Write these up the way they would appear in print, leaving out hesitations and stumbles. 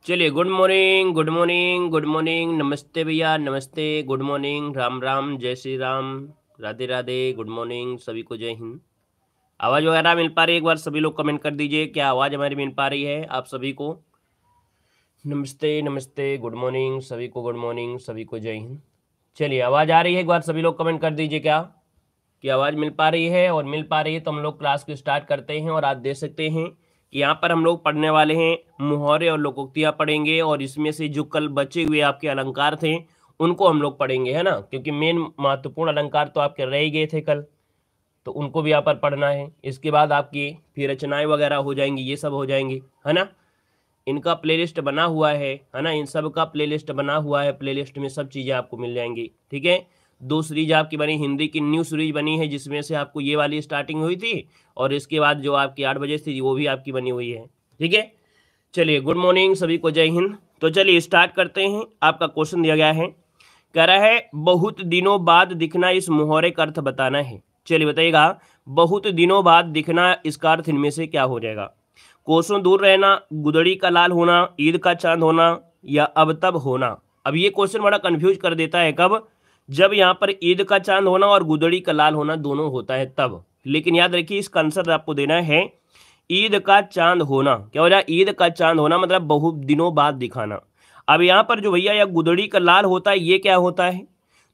चलिए, good morning, good morning, good morning, नमस्ते भैया, नमस्ते, गुड मॉर्निंग, राम राम, जय श्री राम, राधे राधे, गुड मॉर्निंग, सभी को जय हिंद। आवाज़ वगैरह मिल पा रही है? एक बार सभी लोग कमेंट कर दीजिए, क्या आवाज़ हमारी मिल पा रही है आप सभी को? नमस्ते, नमस्ते, गुड मॉर्निंग, सभी को गुड मॉर्निंग, सभी को जय हिंद। चलिए, आवाज़ आ रही है? एक बार सभी लोग कमेंट कर दीजिए क्या कि आवाज़ मिल पा रही है, और मिल पा रही है तो हम लोग क्लास को स्टार्ट करते हैं। और आज देख सकते हैं कि यहाँ पर हम लोग पढ़ने वाले हैं मुहावरे और लोकोक्तियाँ पढ़ेंगे, और इसमें से जो कल बचे हुए आपके अलंकार थे उनको हम लोग पढ़ेंगे, है ना, क्योंकि मेन महत्वपूर्ण अलंकार तो आपके रह ही गए थे कल, तो उनको भी यहाँ पर पढ़ना है। इसके बाद आपकी फिर रचनाएं वगैरह हो जाएंगी, ये सब हो जाएंगी, है ना। इनका प्लेलिस्ट बना हुआ है ना, इन सब का प्लेलिस्ट बना हुआ है, प्लेलिस्ट में सब चीज़ें आपको मिल जाएंगी, ठीक है। दो सीरीज आपकी बनी, हिंदी की न्यू सीरीज बनी है जिसमें से आपको ये वाली स्टार्टिंग हुई थी, और इसके बाद जो आपकी 8 बजे थी वो भी आपकी बनी हुई है, ठीक है। चलिए, गुड मॉर्निंग, सभी को जय हिंद। तो चलिए स्टार्ट करते हैं। आपका क्वेश्चन दिया गया है, कह रहा है बहुत दिनों बाद दिखना, इस मुहावरे का अर्थ बताना है। चलिए बताइएगा, बहुत दिनों बाद दिखना, इसका अर्थ इनमें से क्या हो जाएगा? कोसों दूर रहना, गुदड़ी का लाल होना, ईद का चांद होना, या अब तब होना। अब ये क्वेश्चन बड़ा कंफ्यूज कर देता है, कब? जब यहाँ पर ईद का चांद होना और गुदड़ी का लाल होना दोनों होता है तब। लेकिन याद रखिए, इसका आंसर आपको देना है ईद का चांद होना। क्या हो जाए? ईद का चांद होना मतलब बहुत दिनों बाद दिखाना। अब यहाँ पर जो भैया या गुदड़ी का लाल होता है, ये क्या होता है?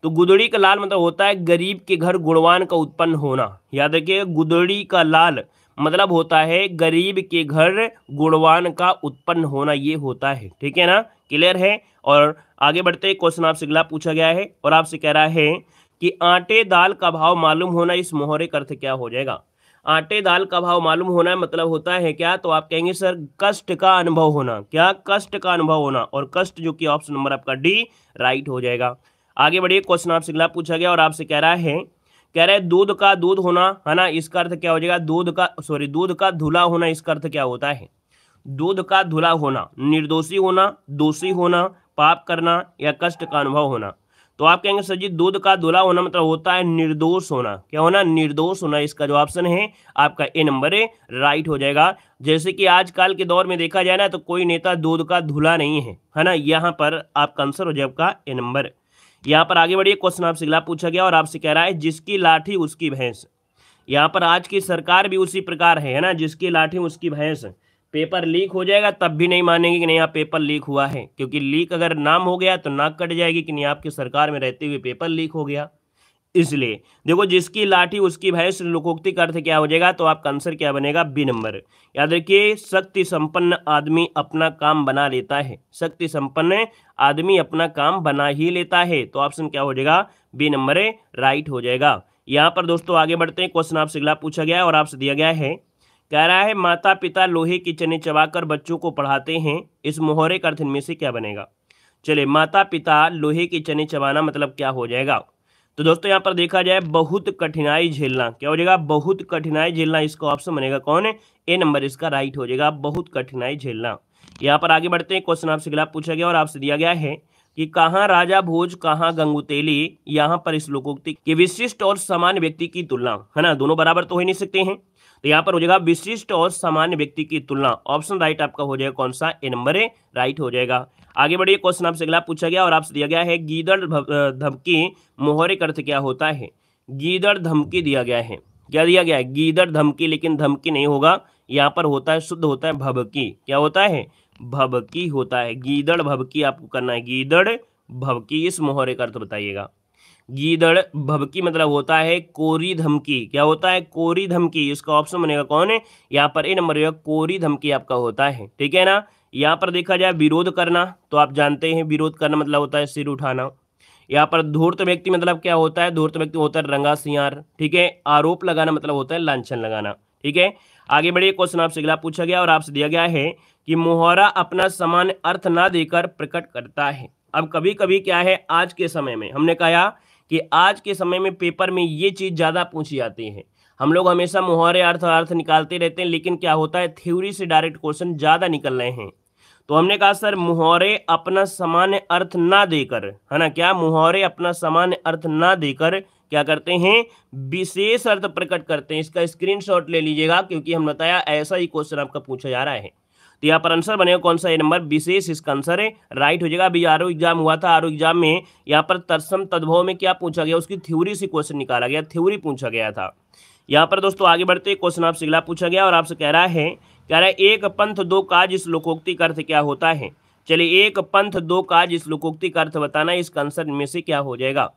तो गुदड़ी का लाल मतलब होता है गरीब के घर गुणवान का उत्पन्न होना। याद रखिए, गुदड़ी का लाल मतलब होता है गरीब के घर गुणवान का उत्पन्न होना, ये होता है, ठीक है ना। क्लियर है? और आगे बढ़ते क्वेश्चन आपसे अगला पूछा गया है, और आपसे कह रहा है कि आटे दाल का भाव मालूम होना, इस मोहरे का अर्थ क्या हो जाएगा? आटे दाल का भाव मालूम होना मतलब होता है क्या? तो आप कहेंगे सर कष्ट का अनुभव होना। क्या? कष्ट का अनुभव होना, और कष्ट जो कि ऑप्शन नंबर आपका डी राइट हो जाएगा। आगे बढ़िए, क्वेश्चन आपसे अगला पूछा गया और आपसे कह रहा है, दूध का दूध होना, है ना, इसका अर्थ क्या हो जाएगा? दूध का धुला होना, इसका अर्थ क्या होता है? दूध का धुला होना, निर्दोषी होना, दोषी होना, पाप करना, या कष्ट का अनुभव होना। तो आप कहेंगे सर जी दूध का धुला होना मतलब होता है निर्दोष होना। क्या होना? निर्दोष होना। इसका जो ऑप्शन है आपका ए नंबर राइट हो जाएगा। जैसे कि आजकल के दौर में देखा जाए ना, तो कोई नेता दूध का धुला नहीं है ना। यहाँ पर आपका आंसर हो जाए आपका ए नंबर। यहाँ पर आगे बढ़िए, क्वेश्चन आपसे अगला पूछा गया और आपसे कह रहा है जिसकी लाठी उसकी भैंस। यहाँ पर आज की सरकार भी उसी प्रकार है ना, जिसकी लाठी उसकी भैंस। पेपर लीक हो जाएगा तब भी नहीं मानेंगे कि नहीं यहाँ पेपर लीक हुआ है, क्योंकि लीक अगर नाम हो गया तो नाक कट जाएगी कि नहीं आपकी सरकार में रहते हुए पेपर लीक हो गया। इसलिए देखो, जिसकी लाठी उसकी भैंस लोकोक्ति का अर्थ क्या हो जाएगा? तो आपका आंसर क्या बनेगा? B number. याद रखिए, शक्ति संपन्न आदमी अपना काम बना लेता है। शक्ति संपन्न आदमी अपना काम बना ही लेता है, तो ऑप्शन क्या हो जाएगा? बी नंबर राइट हो जाएगा। यहाँ पर दोस्तों आगे बढ़ते हैं, क्वेश्चन आपसे अगला पूछा गया है और आपसे दिया गया है, कह रहा है माता पिता लोहे की चने चबाकर बच्चों को पढ़ाते हैं, इस मोहरे का अर्थ इनमें से क्या बनेगा? चलिए, माता पिता लोहे की चने चबाना मतलब क्या हो जाएगा? तो दोस्तों यहाँ पर देखा जाए बहुत कठिनाई झेलना। क्या हो जाएगा? बहुत कठिनाई झेलना। इसका ऑप्शन बनेगा कौन? ए नंबर इसका राइट हो जाएगा, बहुत कठिनाई झेलना। यहाँ पर आगे बढ़ते हैं, क्वेश्चन आपसे अगला पूछा गया और आपसे दिया गया है कि कहाँ राजा भोज कहाँ गंगुतेली, यहाँ पर इस लोकोक्ति के विशिष्ट और सामान्य व्यक्ति की तुलना, है ना, दोनों बराबर तो हो ही नहीं सकते हैं, तो यहाँ पर हो जाएगा विशिष्ट और सामान्य व्यक्ति की तुलना। ऑप्शन राइट आपका हो जाएगा कौन सा? ए नंबर राइट हो जाएगा। आगे बढ़िए, क्वेश्चन आपसे अगला पूछा गया और आपसे दिया गया है गीदड़ धमकी मोहरे का अर्थ क्या होता है? गीदड़ धमकी दिया गया है। क्या दिया गया है? गीदड़ धमकी, लेकिन धमकी नहीं होगा, यहाँ पर होता है शुद्ध होता है भभकी। क्या होता है? भभकी होता है। गीदड़ भभकी आपको करना है, गीदड़ भभकी, इस मोहरे का अर्थ बताइएगा। गीदड़ भभकी मतलब होता है कोरी धमकी। क्या होता है? कोरी धमकी। इसका ऑप्शन बनेगा कौन है? यहाँ पर ए नंबर कोरी धमकी आपका होता है, ठीक है ना। यहाँ पर देखा जाए विरोध करना, तो आप जानते हैं विरोध करना मतलब होता है सिर उठाना। यहाँ पर धूर्त व्यक्ति मतलब क्या होता है? धूर्त व्यक्ति होता है रंगा सियार, ठीक है। आरोप लगाना मतलब होता है लांछन लगाना, ठीक है। आगे बढ़िए, क्वेश्चन आपसे अगला पूछा गया और आपसे दिया गया है कि मुहावरा अपना समान अर्थ ना देकर प्रकट करता है। अब कभी कभी क्या है, आज के समय में हमने कहा कि आज के समय में पेपर में ये चीज़ ज़्यादा पूछी जाती है। हम लोग हमेशा मुहावरे अर्थ निकालते रहते हैं, लेकिन क्या होता है थ्योरी से डायरेक्ट क्वेश्चन ज़्यादा निकल रहे हैं। तो हमने कहा सर मुहावरे अपना सामान्य अर्थ ना देकर, है ना, क्या मुहावरे अपना सामान्य अर्थ ना देकर क्या करते हैं? विशेष अर्थ प्रकट करते हैं। इसका स्क्रीनशॉट ले लीजिएगा, क्योंकि हम बताया ऐसा ही क्वेश्चन आपका पूछा जा रहा है। तो यहाँ पर आंसर बनेगा कौन सा, ए नंबर विशेष इसका आंसर है राइट हो जाएगा। अभी आरओ एग्जाम हुआ था, आरओ एग्जाम में यहाँ पर तत्सम तद्भव में क्या पूछा गया, उसकी थ्योरी से क्वेश्चन निकाला गया, थ्योरी पूछा गया था। यहाँ पर दोस्तों आगे बढ़ते क्वेश्चन आपसे अगला पूछा गया और आपसे कह रहा है एक पंथ दो काज इस लोकोक्ति का अर्थ क्या होता है। चलिए एक पंथ दो काज इस लोकोक्ति का अर्थ बताना, इसका आंसर इनमें से क्या हो जाएगा।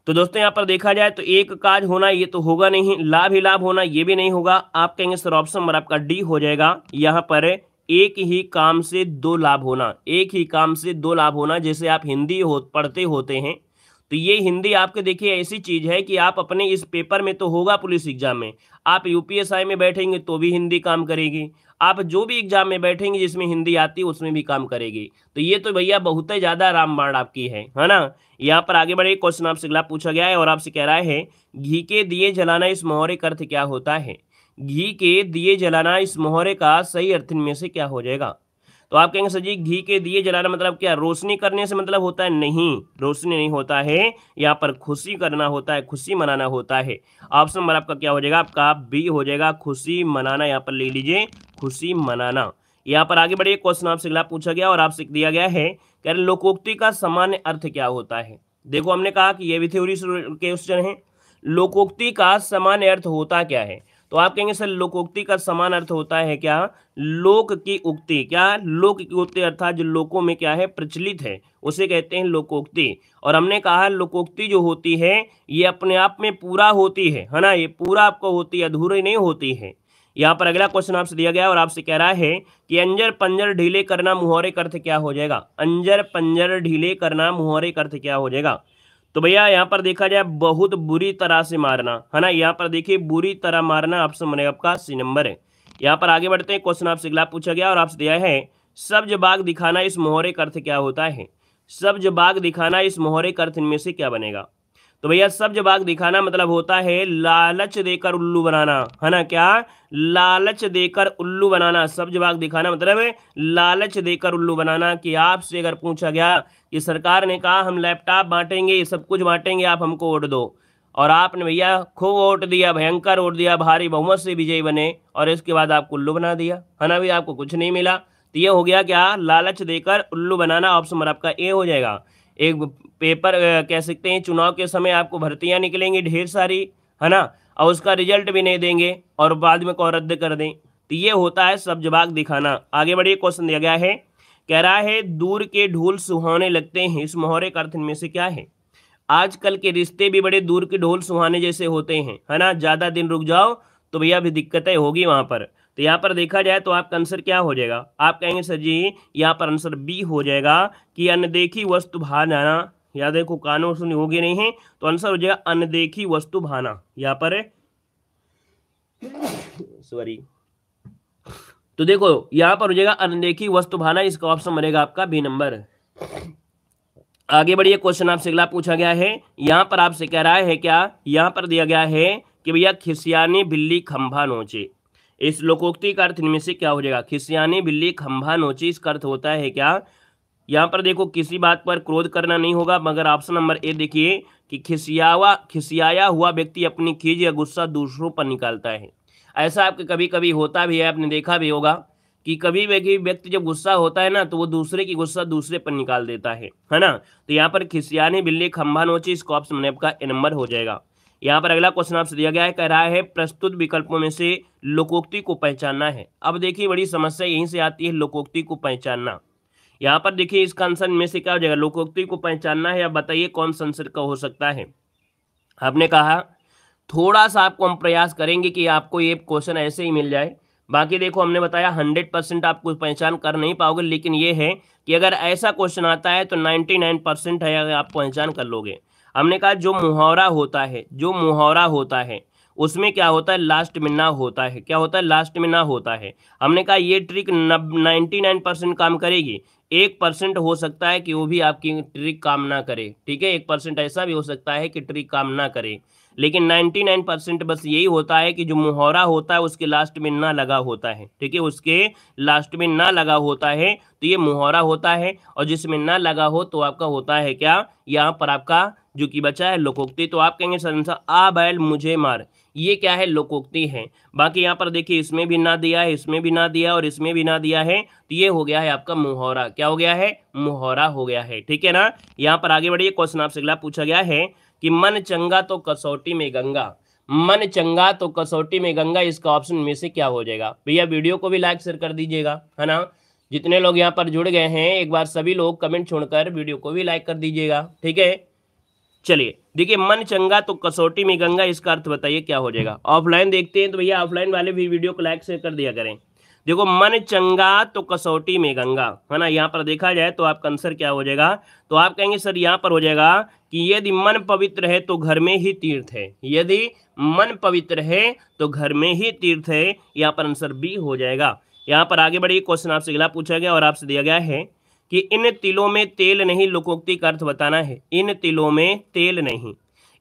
तो दोस्तों यहाँ पर देखा जाए तो एक काज होना ये तो होगा नहीं, लाभ ही लाभ होना ये भी नहीं होगा। आप कहेंगे सर ऑप्शन नंबर आपका डी हो जाएगा। यहाँ पर एक ही काम से दो लाभ होना, एक ही काम से दो लाभ होना। जैसे आप हिंदी पढ़ते होते हैं तो ये हिंदी आपके देखिए ऐसी चीज है कि आप अपने इस पेपर में तो होगा पुलिस एग्जाम में, आप यूपीएसआई में बैठेंगे तो भी हिंदी काम करेगी, आप जो भी एग्जाम में बैठेंगे जिसमें हिंदी आती है उसमें भी काम करेगी। तो ये तो भैया बहुत ही ज्यादा रामबाण आपकी है ना। यहाँ पर आगे बढ़े क्वेश्चन आपसे अगला पूछा गया है और आपसे कह रहा है घी के दिए जलाना इस मुहावरे का अर्थ क्या होता है। घी के दिए जलाना इस मुहावरे का सही अर्थ इनमें से क्या हो जाएगा। तो आप कहेंगे सर जी घी के दिए जलाना मतलब क्या, रोशनी करने से मतलब होता है, नहीं रोशनी नहीं होता है, यहाँ पर खुशी करना होता है, खुशी मनाना होता है। ऑप्शन नंबर आपका क्या हो जाएगा, आपका बी हो जाएगा, खुशी मनाना। यहाँ पर ले लीजिए खुशी मनाना। यहाँ पर आगे बढ़िए क्वेश्चन आपसे अगला पूछा गया और आपसे दिया गया है कि लोकोक्ति का सामान्य अर्थ क्या होता है। देखो हमने कहा कि ये भी थ्योरी क्वेश्चन है, लोकोक्ति का सामान्य अर्थ होता क्या है। तो आप कहेंगे सर लोकोक्ति का समान अर्थ होता है क्या, लोक की उक्ति, क्या लोक की उक्ति अर्थात जो लोकों में क्या है प्रचलित है उसे कहते हैं लोकोक्ति। और हमने कहा लोकोक्ति जो होती है ये अपने आप में पूरा होती है ना, ये पूरा आपको होती है, अधूरी नहीं होती है। यहाँ पर अगला क्वेश्चन आपसे दिया गया और आपसे कह रहा है कि अंजर पंजर ढीले करना मुहावरे का अर्थ क्या हो जाएगा। अंजर पंजर ढीले करना मुहावरे का अर्थ क्या हो जाएगा। तो भैया यहाँ पर देखा जाए बहुत बुरी तरह से मारना है ना, यहाँ पर देखिए बुरी तरह मारना ऑप्शन बनेगा आपका सी नंबर है। यहाँ पर आगे बढ़ते हैं क्वेश्चन आपसे अगला पूछा गया और आपसे दिया है सब्ज बाग दिखाना इस मुहावरे का अर्थ क्या होता है। सब्ज बाग दिखाना इस मुहावरे का अर्थ इनमें से क्या बनेगा। तो भैया सब्ज बाग दिखाना मतलब होता है लालच देकर उल्लू बनाना, है ना, क्या लालच देकर उल्लू बनाना। सब्ज बाग दिखाना मतलब है लालच देकर उल्लू बनाना। कि आपसे अगर पूछा गया कि सरकार ने कहा हम लैपटॉप बांटेंगे, ये सब कुछ बांटेंगे, आप हमको वोट दो, और आपने भैया खूब वोट दिया, भयंकर वोट दिया, भारी बहुमत से विजयी बने, और इसके बाद आपको उल्लू बना दिया, है ना, भैया आपको कुछ नहीं मिला। तो ये हो गया क्या, लालच देकर उल्लू बनाना। ऑप्शन नंबर आपका ए हो जाएगा। एक पेपर कह सकते हैं चुनाव के समय आपको भर्तियां निकलेंगी ढेर सारी, है ना, और उसका रिजल्ट भी नहीं देंगे और बाद में को रद्द कर दें। तो ये होता है सब्ज बाग दिखाना। आगे बढ़िए क्वेश्चन दिया गया है, कह रहा है दूर के ढोल सुहाने लगते हैं इस मुहावरे का अर्थ इनमें से क्या है। आजकल के रिश्ते भी बड़े दूर के ढोल सुहाने जैसे होते हैं, है ना, ज्यादा दिन रुक जाओ तो भैया भी दिक्कतें होगी वहां पर। तो यहाँ पर देखा जाए तो आपका आंसर क्या हो जाएगा, आप कहेंगे सर जी यहाँ पर आंसर बी हो जाएगा कि अनदेखी वस्तु भाना। या देखो कानून सुनी होगी नहीं है तो आंसर हो जाएगा अनदेखी वस्तु भाना। यहाँ पर सॉरी, तो देखो यहाँ पर हो जाएगा अनदेखी वस्तु भाना, इसका ऑप्शन बनेगा आपका बी नंबर। आगे बढ़िए क्वेश्चन आपसे अगला पूछा गया है, यहाँ पर आपसे कह रहा है क्या, यहाँ पर दिया गया है कि भैया खिसियानी बिल्ली खंभा नोचे इस लोकोक्ति का अर्थ इनमें से क्या हो जाएगा। खिसियानी बिल्ली खंभा नोचे इसका अर्थ होता है क्या। यहाँ पर देखो किसी बात पर क्रोध करना नहीं होगा, मगर ऑप्शन नंबर ए देखिए कि खिसियाया हुआ व्यक्ति अपनी खीज या गुस्सा दूसरों पर निकालता है। ऐसा आपके कभी कभी होता भी है, आपने देखा भी होगा कि कभी भी व्यक्ति जब गुस्सा होता है ना तो वो दूसरे की गुस्सा दूसरे पर निकाल देता है ना। तो यहाँ पर खिसियानी बिल्ली खंभा नोचे, इसका ऑप्शन आपका ए नंबर हो जाएगा। यहाँ पर अगला क्वेश्चन आपसे दिया गया है, कह रहा है प्रस्तुत विकल्पों में से लोकोक्ति को पहचानना है। अब देखिए बड़ी समस्या यहीं से आती है, लोकोक्ति को पहचानना। यहाँ पर देखिए इसका आंसर में से क्या हो जाएगा, लोकोक्ति को पहचानना है। अब बताइए कौन सा आंसर का हो सकता है। आपने कहा थोड़ा सा आपको हम प्रयास करेंगे कि आपको ये क्वेश्चन ऐसे ही मिल जाए। बाकी देखो हमने बताया 100% आपको पहचान कर नहीं पाओगे, लेकिन ये है कि अगर ऐसा क्वेश्चन आता है तो 99% है अगर आप पहचान कर लोगे। हमने कहा जो मुहावरा होता है, जो मुहावरा होता है उसमें क्या होता है, लास्ट में ना होता है। क्या होता है, लास्ट में ना होता है। हमने कहा ये ट्रिक 99% काम करेगी, 1% हो सकता है कि वो भी आपकी ट्रिक काम ना करे, ठीक है, 1% ऐसा भी हो सकता है कि ट्रिक काम ना करे, लेकिन 99% बस यही होता है कि जो मुहावरा होता है उसके लास्ट में ना लगा होता है, ठीक है, उसके लास्ट में ना लगा होता है तो ये मुहावरा होता है। और जिसमें ना लगा हो तो आपका होता है क्या, यहाँ पर आपका जो कि बचा है लोकोक्ति। तो आप कहेंगे सर आंसर आ बैल मुझे मार, ये क्या है, लोकोक्ति है। बाकी यहाँ पर देखिए इसमें भी ना दिया है, इसमें भी ना दिया और इसमें भी ना दिया है, तो ये हो गया है आपका मुहावरा। क्या हो गया है, मुहावरा हो गया है, ठीक है ना। यहाँ पर आगे बढ़िए, क्वेश्चन आपसे अगला पूछा गया है कि मन चंगा तो कसौटी में गंगा, मन चंगा तो कसौटी में गंगा, इसका ऑप्शन में से क्या हो जाएगा। भैया वीडियो को भी लाइक शेयर कर दीजिएगा, है ना। जितने लोग यहाँ पर जुड़ गए हैं एक बार सभी लोग कमेंट छोड़कर वीडियो को भी लाइक कर दीजिएगा, ठीक है। चलिए देखिए, मन चंगा तो कसौटी में गंगा, इसका अर्थ बताइए क्या हो जाएगा। ऑफलाइन देखते हैं तो भैया ऑफलाइन वाले भी वीडियो को लाइक शेयर कर दिया करें। देखो मन चंगा तो कसौटी में गंगा, है ना। यहाँ पर देखा जाए तो आपका आंसर क्या हो जाएगा, तो आप कहेंगे सर यहाँ पर हो जाएगा कि यदि मन पवित्र है तो घर में ही तीर्थ है, यदि मन पवित्र है तो घर में ही तीर्थ है। यहाँ पर आंसर बी हो जाएगा। यहाँ पर आगे बढ़िए, क्वेश्चन आपसे अगला पूछा गया और आपसे दिया गया है कि इन तिलों में तेल नहीं, लोकोक्ति का अर्थ बताना है। इन तिलों में तेल नहीं,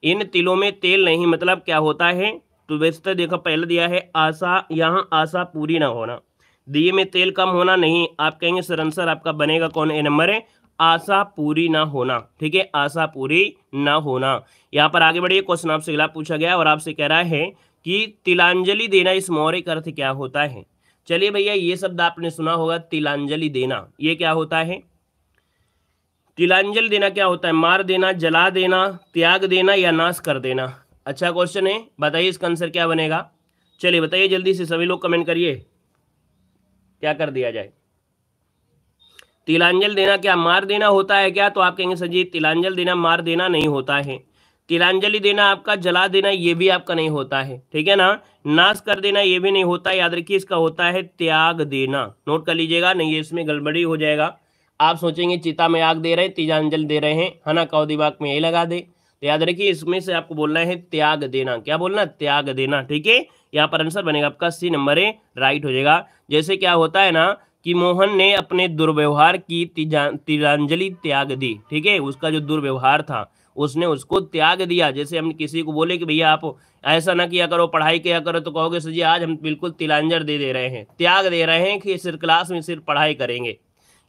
इन तिलों में तेल नहीं मतलब क्या होता है, तो वैसे देखो पहले दिया है आशा, यहाँ आशा पूरी ना होना, दिए में तेल कम होना नहीं। आप कहेंगे सर आंसर आपका बनेगा कौन, ए नंबर है, आशा पूरी ना होना, ठीक है, आशा पूरी ना होना। यहाँ पर आगे बढ़िए, क्वेश्चन आपसे अगला पूछा गया और आपसे कह रहा है कि तिलांजलि देना, इस मुहावरे का अर्थ क्या होता है। चलिए भैया ये शब्द आपने सुना होगा, तिलांजलि देना, ये क्या होता है, तिलांजलि देना क्या होता है, मार देना, जला देना, त्याग देना या नाश कर देना। अच्छा क्वेश्चन है, बताइए इसका आंसर क्या बनेगा। चलिए बताइए जल्दी से, सभी लोग कमेंट करिए क्या कर दिया जाए। तिलांजलि देना क्या मार देना होता है क्या, तो आप कहेंगे सर जी तिलांजलि देना मार देना नहीं होता है। तिलांजलि देना आपका जला देना ये भी आपका नहीं होता है, ठीक है ना। नाश कर देना ये भी नहीं होता, याद रखिए इसका होता है त्याग देना, नोट कर लीजिएगा, नहीं इसमें गड़बड़ी हो जाएगा। आप सोचेंगे चिता में आग दे रहे हैं, तिलांजलि दे रहे हैं, है ना, कौ दिमाग में यही लगा दे। तो याद रखिए इसमें से आपको बोलना है त्याग देना, क्या बोलना, त्याग देना, ठीक है। यहाँ पर आंसर बनेगा आपका सी नंबर है, राइट हो जाएगा। जैसे क्या होता है ना कि मोहन ने अपने दुर्व्यवहार की तिलांजलि त्याग दी, ठीक है, उसका जो दुर्व्यवहार था उसने उसको त्याग दिया। जैसे हम किसी को बोले कि भैया आप ऐसा ना किया करो, पढ़ाई किया करो, तो कहोगे सर जी आज हम बिल्कुल तिलांजलि दे रहे हैं, त्याग दे रहे हैं कि सिर्फ क्लास में सिर्फ पढ़ाई करेंगे।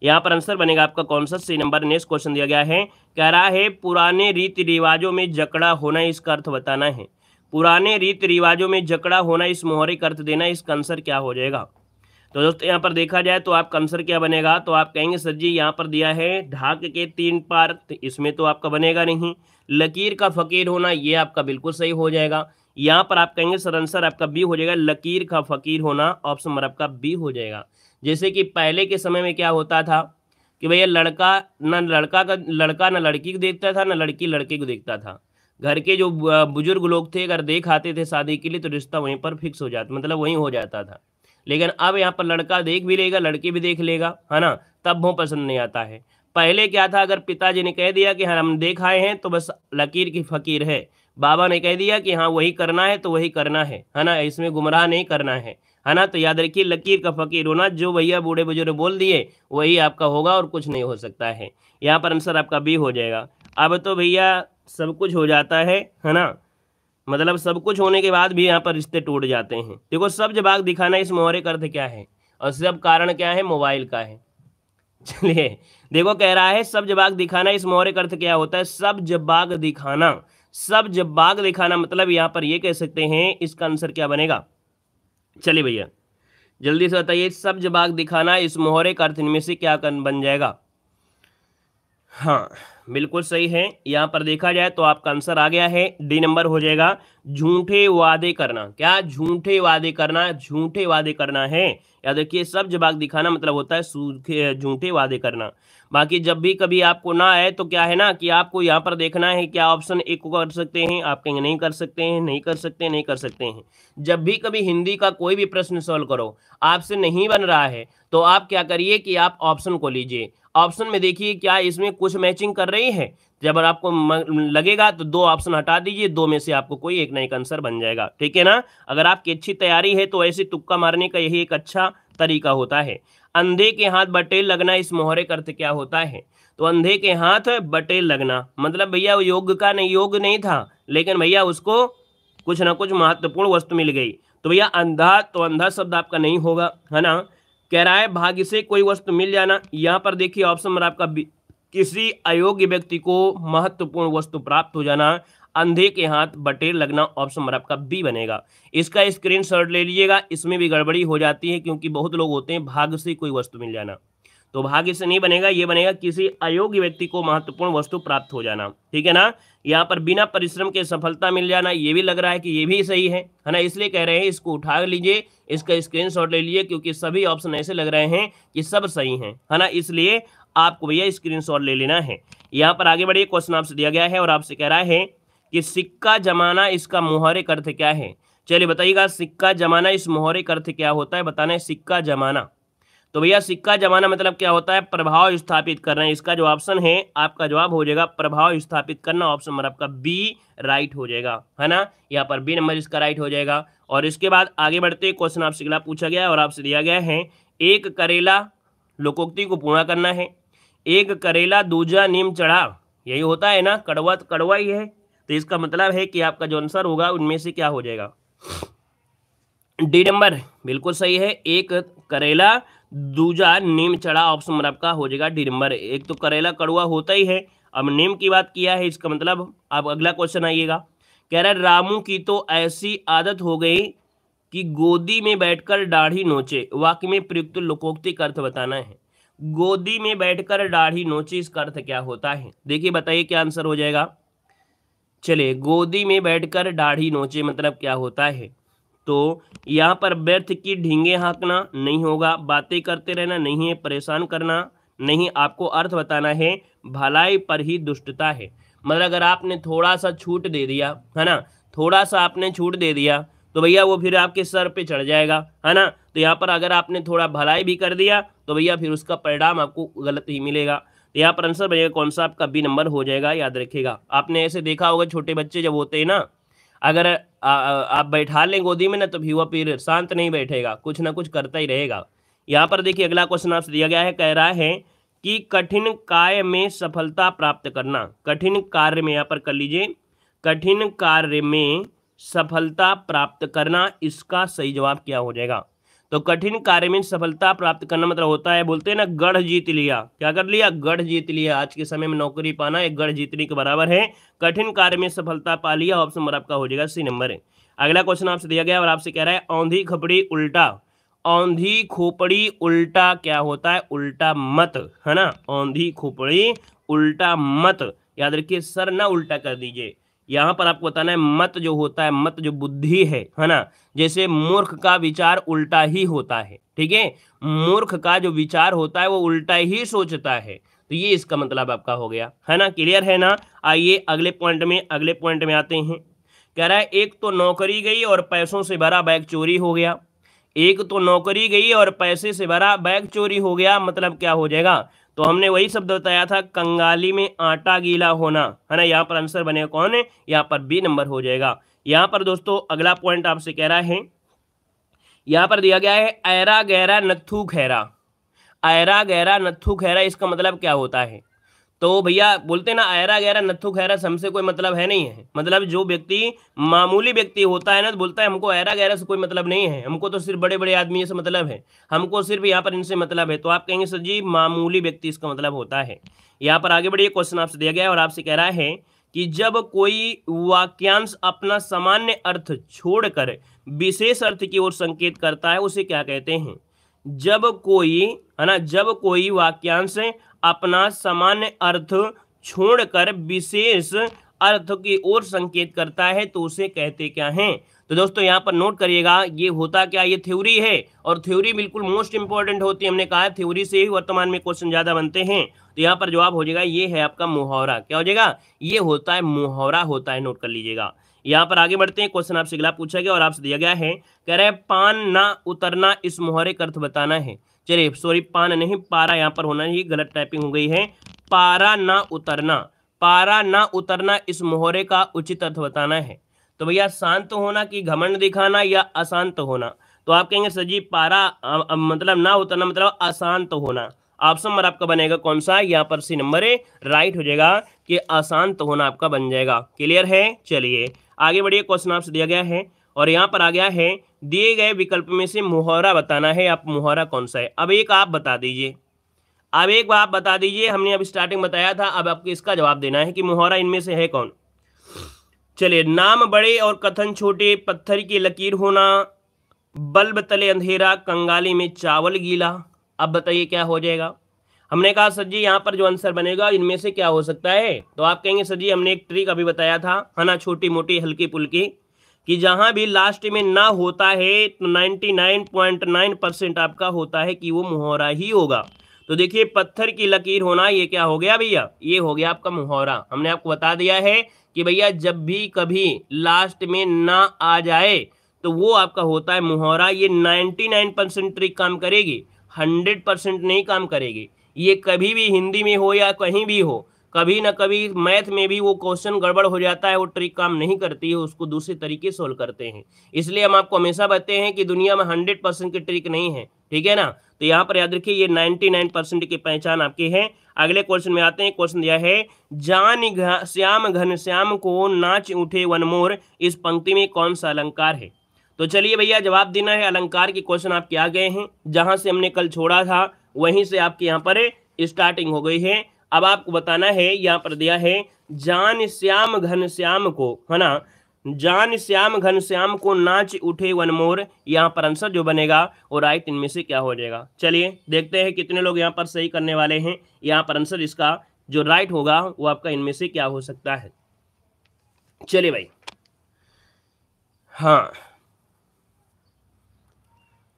यहाँ पर आंसर बनेगा आपका कौन सा, सी नंबर। नेक्स्ट क्वेश्चन दिया गया है, कह रहा है पुराने रीति रिवाजों में जकड़ा होना, इसका अर्थ बताना है। पुराने रीति रिवाजों में जकड़ा होना, इस मुहावरे का अर्थ देना, इसका आंसर क्या हो जाएगा। तो दोस्तों यहाँ पर देखा जाए तो आपका आंसर क्या बनेगा, तो आप कहेंगे सर जी यहाँ पर दिया है ढाक के 3 पार, तो इसमें तो आपका बनेगा नहीं। लकीर का फकीर होना, ये आपका बिल्कुल सही हो जाएगा। यहाँ पर आप कहेंगे सर आंसर आपका बी हो जाएगा, लकीर का फकीर होना, ऑप्शन नंबर आपका बी हो जाएगा। जैसे कि पहले के समय में क्या होता था कि भैया लड़का ना लड़की को देखता था, ना लड़की लड़के को देखता था। घर के जो बुजुर्ग लोग थे अगर देख आते थे शादी के लिए तो रिश्ता वहीं पर फिक्स हो जाता, मतलब वहीं हो जाता था। लेकिन अब यहाँ पर लड़का देख भी लेगा, लड़की भी देख लेगा, है ना, तब वो पसंद नहीं आता है। पहले क्या था, अगर पिताजी ने कह दिया कि हाँ हम देख आए हैं तो बस लकीर की फकीर है, बाबा ने कह दिया कि हाँ वही करना है तो वही करना है ना, इसमें गुमराह नहीं करना है ना। तो याद रखिए लकीर का फकीर होना, जो भैया बूढ़े बुजुर्ग बोल दिए वही आपका होगा और कुछ नहीं हो सकता है। यहाँ पर आंसर आपका बी हो जाएगा। अब तो भैया सब कुछ हो जाता है ना, मतलब सब कुछ होने के बाद भी यहाँ पर रिश्ते टूट जाते हैं। देखो सब जवाब दिखाना, इस मुहावरे का अर्थ क्या है और सब कारण क्या है, मोबाइल का है। चलिए देखो कह रहा है सब जवाब दिखाना, इस मुहावरे का अर्थ क्या होता है, सब जवाब दिखाना, सब जवाब दिखाना मतलब यहाँ पर ये कह सकते हैं इसका आंसर क्या बनेगा। चलिए भैया जल्दी से बताइए, सब जवाब दिखाना इस मुहावरे का अर्थ इनमें से क्या बन जाएगा। हाँ बिल्कुल सही है। यहाँ पर देखा जाए तो आपका आंसर आ गया है, डी नंबर हो जाएगा, झूठे वादे करना। क्या, झूठे वादे करना, झूठे वादे करना है। याद रखिए सब जवाब दिखाना मतलब होता है झूठे वादे करना। बाकी जब भी कभी आपको ना आए तो क्या है ना कि आपको यहाँ पर देखना है क्या ऑप्शन एक को कर सकते हैं, आप कहेंगे नहीं कर सकते हैं, नहीं कर सकते हैं, नहीं कर सकते हैं। जब भी कभी हिंदी का कोई भी प्रश्न सॉल्व करो आपसे नहीं बन रहा है तो आप क्या करिए कि आप ऑप्शन को लीजिए, ऑप्शन में देखिए क्या इसमें कुछ मैचिंग कर रही है। जब आपको लगेगा तो 2 ऑप्शन हटा दीजिए, 2 में से आपको कोई एक ना एक आंसर बन जाएगा, ठीक है ना। अगर आपकी अच्छी तैयारी है तो ऐसे तुक्का मारने का यही एक अच्छा तरीका होता है। अंधे के हाथ बटेर लगना, इस मुहावरे का अर्थ क्या होता है। तो अंधे के हाथ बटेर लगना मतलब भैया वो योग नहीं था, लेकिन भैया उसको कुछ ना कुछ महत्वपूर्ण वस्तु मिल गई। तो भैया अंधा, तो अंधा शब्द आपका नहीं होगा, है ना। कह रहा है भाग्य से कोई वस्तु मिल जाना, यहाँ पर देखिए ऑप्शन नंबर आपका बी, किसी अयोग्य व्यक्ति को महत्वपूर्ण वस्तु प्राप्त हो जाना, अंधे के हाथ बटेर लगना, ऑप्शन नंबर आपका बी बनेगा। इसका स्क्रीनशॉट ले लीजिएगा, इसमें भी गड़बड़ी हो जाती है क्योंकि बहुत लोग होते हैं भाग्य से कोई वस्तु मिल जाना, तो भाग्य से नहीं बनेगा, ये बनेगा किसी अयोग्य व्यक्ति को महत्वपूर्ण वस्तु प्राप्त हो जाना, ठीक है ना। यहाँ पर बिना परिश्रम के सफलता मिल जाना, ये भी लग रहा है कि ये भी सही है ना, इसलिए कह रहे हैं इसको उठा लीजिए, इसका स्क्रीनशॉट ले लीजिए, क्योंकि सभी ऑप्शन ऐसे लग रहे हैं कि सब सही हैं, है ना, इसलिए आपको भैया स्क्रीनशॉट ले लेना है। यहाँ पर आगे बढ़िए, क्वेश्चन आपसे दिया गया है और आपसे कह रहा है कि सिक्का जमाना, इसका मुहावरे अर्थ क्या है। चलिए बताइएगा, सिक्का जमाना, इस मुहावरे का अर्थ क्या होता है, बताना है सिक्का जमाना। तो भैया सिक्का जमाना मतलब क्या होता है, प्रभाव स्थापित करना है। इसका जो ऑप्शन है आपका जवाब हो जाएगा प्रभाव स्थापित करना, ऑप्शन नंबर आपका बी राइट हो जाएगा, है ना, यहाँ पर बी नंबर इसका राइट हो जाएगा। और इसके बाद आगे बढ़ते क्वेश्चन आपसे अगला पूछा गया और आपसे दिया गया है, एक करेला, लोकोक्ति को पूर्ण करना है, एक करेला दूजा नीम चढ़ा, यही होता है ना, कड़वा कड़वा ही है, तो इसका मतलब है कि आपका जो आंसर होगा उनमें से क्या हो जाएगा, डी नंबर बिल्कुल सही है, एक करेला दूजा नीम चढ़ा, ऑप्शन नंबर आपका हो जाएगा डी नंबर। एक तो करेला कड़वा होता ही है, अब नीम की बात किया है, इसका मतलब अब अगला क्वेश्चन आइएगा, कह रहा है रामू की तो ऐसी आदत हो गई कि गोदी में बैठकर दाढ़ी नोचे, वाक्य में प्रयुक्त लोकोक्ति का अर्थ बताना है। गोदी में बैठकर दाढ़ी नोचे, इसका अर्थ क्या होता है, देखिए बताइए क्या आंसर हो जाएगा। चलिए, गोदी में बैठकर दाढ़ी नोचे मतलब क्या होता है, तो यहाँ पर व्यर्थ की ढींगे हाँकना नहीं होगा, बातें करते रहना नहीं है, परेशान करना नहीं, आपको अर्थ बताना है भलाई पर ही दुष्टता है। मतलब अगर आपने थोड़ा सा छूट दे दिया, है ना, थोड़ा सा आपने छूट दे दिया तो भैया वो फिर आपके सर पे चढ़ जाएगा, है ना। तो यहाँ पर अगर आपने थोड़ा भलाई भी कर दिया तो भैया फिर उसका परिणाम आपको गलत ही मिलेगा। तो यहाँ पर आंसर बनेगा कौन सा, आपका बी नंबर हो जाएगा, याद रखिएगा। आपने ऐसे देखा होगा छोटे बच्चे जब होते हैं ना, अगर आप बैठा लें गोदी में ना तो भी वह फिर शांत नहीं बैठेगा, कुछ ना कुछ करता ही रहेगा। यहाँ पर देखिए अगला क्वेश्चन आपसे दिया गया है, कह रहा है कि कठिन कार्य में सफलता प्राप्त करना, कठिन कार्य में, यहाँ पर कर लीजिए, कठिन कार्य में सफलता प्राप्त करना, इसका सही जवाब क्या हो जाएगा। तो कठिन कार्य में सफलता प्राप्त करना मतलब होता है, बोलते हैं ना गढ़ जीत लिया, क्या कर लिया, गढ़ जीत लिया। आज के समय में नौकरी पाना एक गढ़ जीतने के बराबर है, कठिन कार्य में सफलता पा लिया, ऑप्शन नंबर आपका हो जाएगा सी नंबर है। अगला क्वेश्चन आपसे दिया गया और आपसे कह रहा है औंधी खपड़ी उल्टा, औंधी खोपड़ी उल्टा क्या होता है, उल्टा मत, है ना, औंधी खोपड़ी उल्टा मत, याद रखिए सर ना उल्टा कर दीजिए। यहाँ पर आपको बताना है मत जो होता है, मत जो बुद्धि है ना, जैसे मूर्ख का विचार उल्टा ही होता है, ठीक है, मूर्ख का जो विचार होता है वो उल्टा ही सोचता है, तो ये इसका मतलब आपका हो गया, है ना, क्लियर है ना। आइए अगले पॉइंट में आते हैं। कह रहा है एक तो नौकरी गई और पैसों से भरा बैग चोरी हो गया, एक तो नौकरी गई और पैसे से भरा बैग चोरी हो गया, मतलब क्या हो जाएगा, तो हमने वही शब्द बताया था, कंगाली में आटा गीला होना, है ना। यहाँ पर आंसर बनेगा कौन है, यहाँ पर बी नंबर हो जाएगा। यहाँ पर दोस्तों अगला पॉइंट आपसे कह रहा है, यहाँ पर दिया गया है ऐरा गहरा नत्थू खैरा, ऐरा गहरा नत्थू खैरा, इसका मतलब क्या होता है। तो भैया बोलते हैं ना ऐरा गहरा नत्थू खैरा, हमसे कोई मतलब है नहीं है, मतलब जो व्यक्ति मामूली व्यक्ति होता है ना तो बोलता है हमको ऐरा गहरा से कोई मतलब नहीं है, हमको तो सिर्फ बड़े बड़े आदमी से मतलब है, हमको सिर्फ यहाँ पर इनसे मतलब है। तो आप कहेंगे सर जी मामूली व्यक्ति इसका मतलब होता है। यहाँ पर आगे बढ़िए, क्वेश्चन आपसे दिया गया और आपसे कह रहा है कि जब कोई वाक्यांश अपना सामान्य अर्थ छोड़कर विशेष अर्थ की ओर संकेत करता है उसे क्या कहते हैं। जब कोई, है ना, जब कोई वाक्यांश अपना सामान्य अर्थ छोड़कर विशेष अर्थ की ओर संकेत करता है तो उसे कहते क्या हैं। तो दोस्तों यहाँ पर नोट करिएगा, ये होता क्या, ये थ्योरी है और थ्योरी बिल्कुल मोस्ट इंपॉर्टेंट होती है, हमने कहा थ्योरी से ही वर्तमान में क्वेश्चन ज्यादा बनते हैं। तो यहाँ पर जवाब हो जाएगा, ये है आपका मुहावरा, क्या हो जाएगा, ये होता है मुहावरा होता है, नोट कर लीजिएगा। यहाँ पर आगे बढ़ते हैं, क्वेश्चन आपसे अगला पूछा गया और आपसे दिया गया है, कह रहे हैं पान ना उतरना, इस मुहावरे का अर्थ बताना है। चलिए सॉरी, पान नहीं पारा यहाँ पर होना, ही गलत टाइपिंग हो गई है, पारा ना उतरना, पारा ना उतरना, इस मुहावरे का उचित अर्थ बताना है। तो भैया शांत होना कि घमंड दिखाना या अशांत होना, तो आप कहेंगे सर जी पारा मतलब ना उतरना मतलब अशांत होना, ऑप्शन नंबर आपका बनेगा कौन सा, यहाँ पर सी नंबर राइट हो जाएगा कि अशांत होना आपका बन जाएगा। क्लियर है, चलिए आगे बढ़िए, क्वेश्चन आपसे दिया गया है और यहाँ पर आ गया है दिए गए विकल्प में से मुहावरा बताना है, आप मुहावरा कौन सा है। अब एक आप बता दीजिए, अब एक बात बता दीजिए, हमने अब स्टार्टिंग बताया था, अब आपको इसका जवाब देना है कि मुहावरा इनमें से है कौन। चलिए, नाम बड़े और कथन छोटे, पत्थर की लकीर होना, बल्ब तले अंधेरा, कंगाली में चावल गीला। अब बताइए क्या हो जाएगा। हमने कहा सर जी यहाँ पर जो आंसर बनेगा इनमें से क्या हो सकता है, तो आप कहेंगे सर जी हमने एक ट्रिक अभी बताया था, है ना, छोटी मोटी हल्की पुल्की, कि जहां भी लास्ट में ना होता है तो 99.9% आपका होता है कि वो मुहावरा ही होगा। तो देखिए, पत्थर की लकीर होना, ये क्या हो गया भैया, ये हो गया आपका मुहावरा। हमने आपको बता दिया है कि भैया जब भी कभी लास्ट में ना आ जाए तो वो आपका होता है मुहावरा। ये 99% ट्रिक काम करेगी, 100% नहीं काम करेगी। ये कभी भी हिंदी में हो या कहीं भी हो, कभी ना कभी मैथ में भी वो क्वेश्चन गड़बड़ हो जाता है, वो ट्रिक काम नहीं करती है, उसको दूसरे तरीके से सोल्व करते हैं। इसलिए हम आपको हमेशा बताते हैं कि दुनिया में 100% की ट्रिक नहीं है, ठीक है ना। तो यहाँ पर याद रखिए, ये 99% की पहचान आपकी है। अगले क्वेश्चन में आते हैं। क्वेश्चन दिया है, श्याम घन श्याम को नाच उठे वनमोर, इस पंक्ति में कौन सा अलंकार है। तो चलिए भैया जवाब देना है। अलंकार के क्वेश्चन आपके आ गए हैं, जहां से हमने कल छोड़ा था वहीं से आपके यहाँ पर स्टार्टिंग हो गई है। अब आपको बताना है, यहाँ पर दिया है, जान श्याम घन श्याम को, है ना, जान श्याम घन श्याम को नाच उठे वनमोर। यहाँ पर आंसर जो बनेगा वो राइट इनमें से क्या हो जाएगा। चलिए देखते हैं कितने लोग यहाँ पर सही करने वाले हैं। यहाँ पर आंसर इसका जो राइट होगा वो आपका इनमें से क्या हो सकता है। चलिए भाई, हाँ,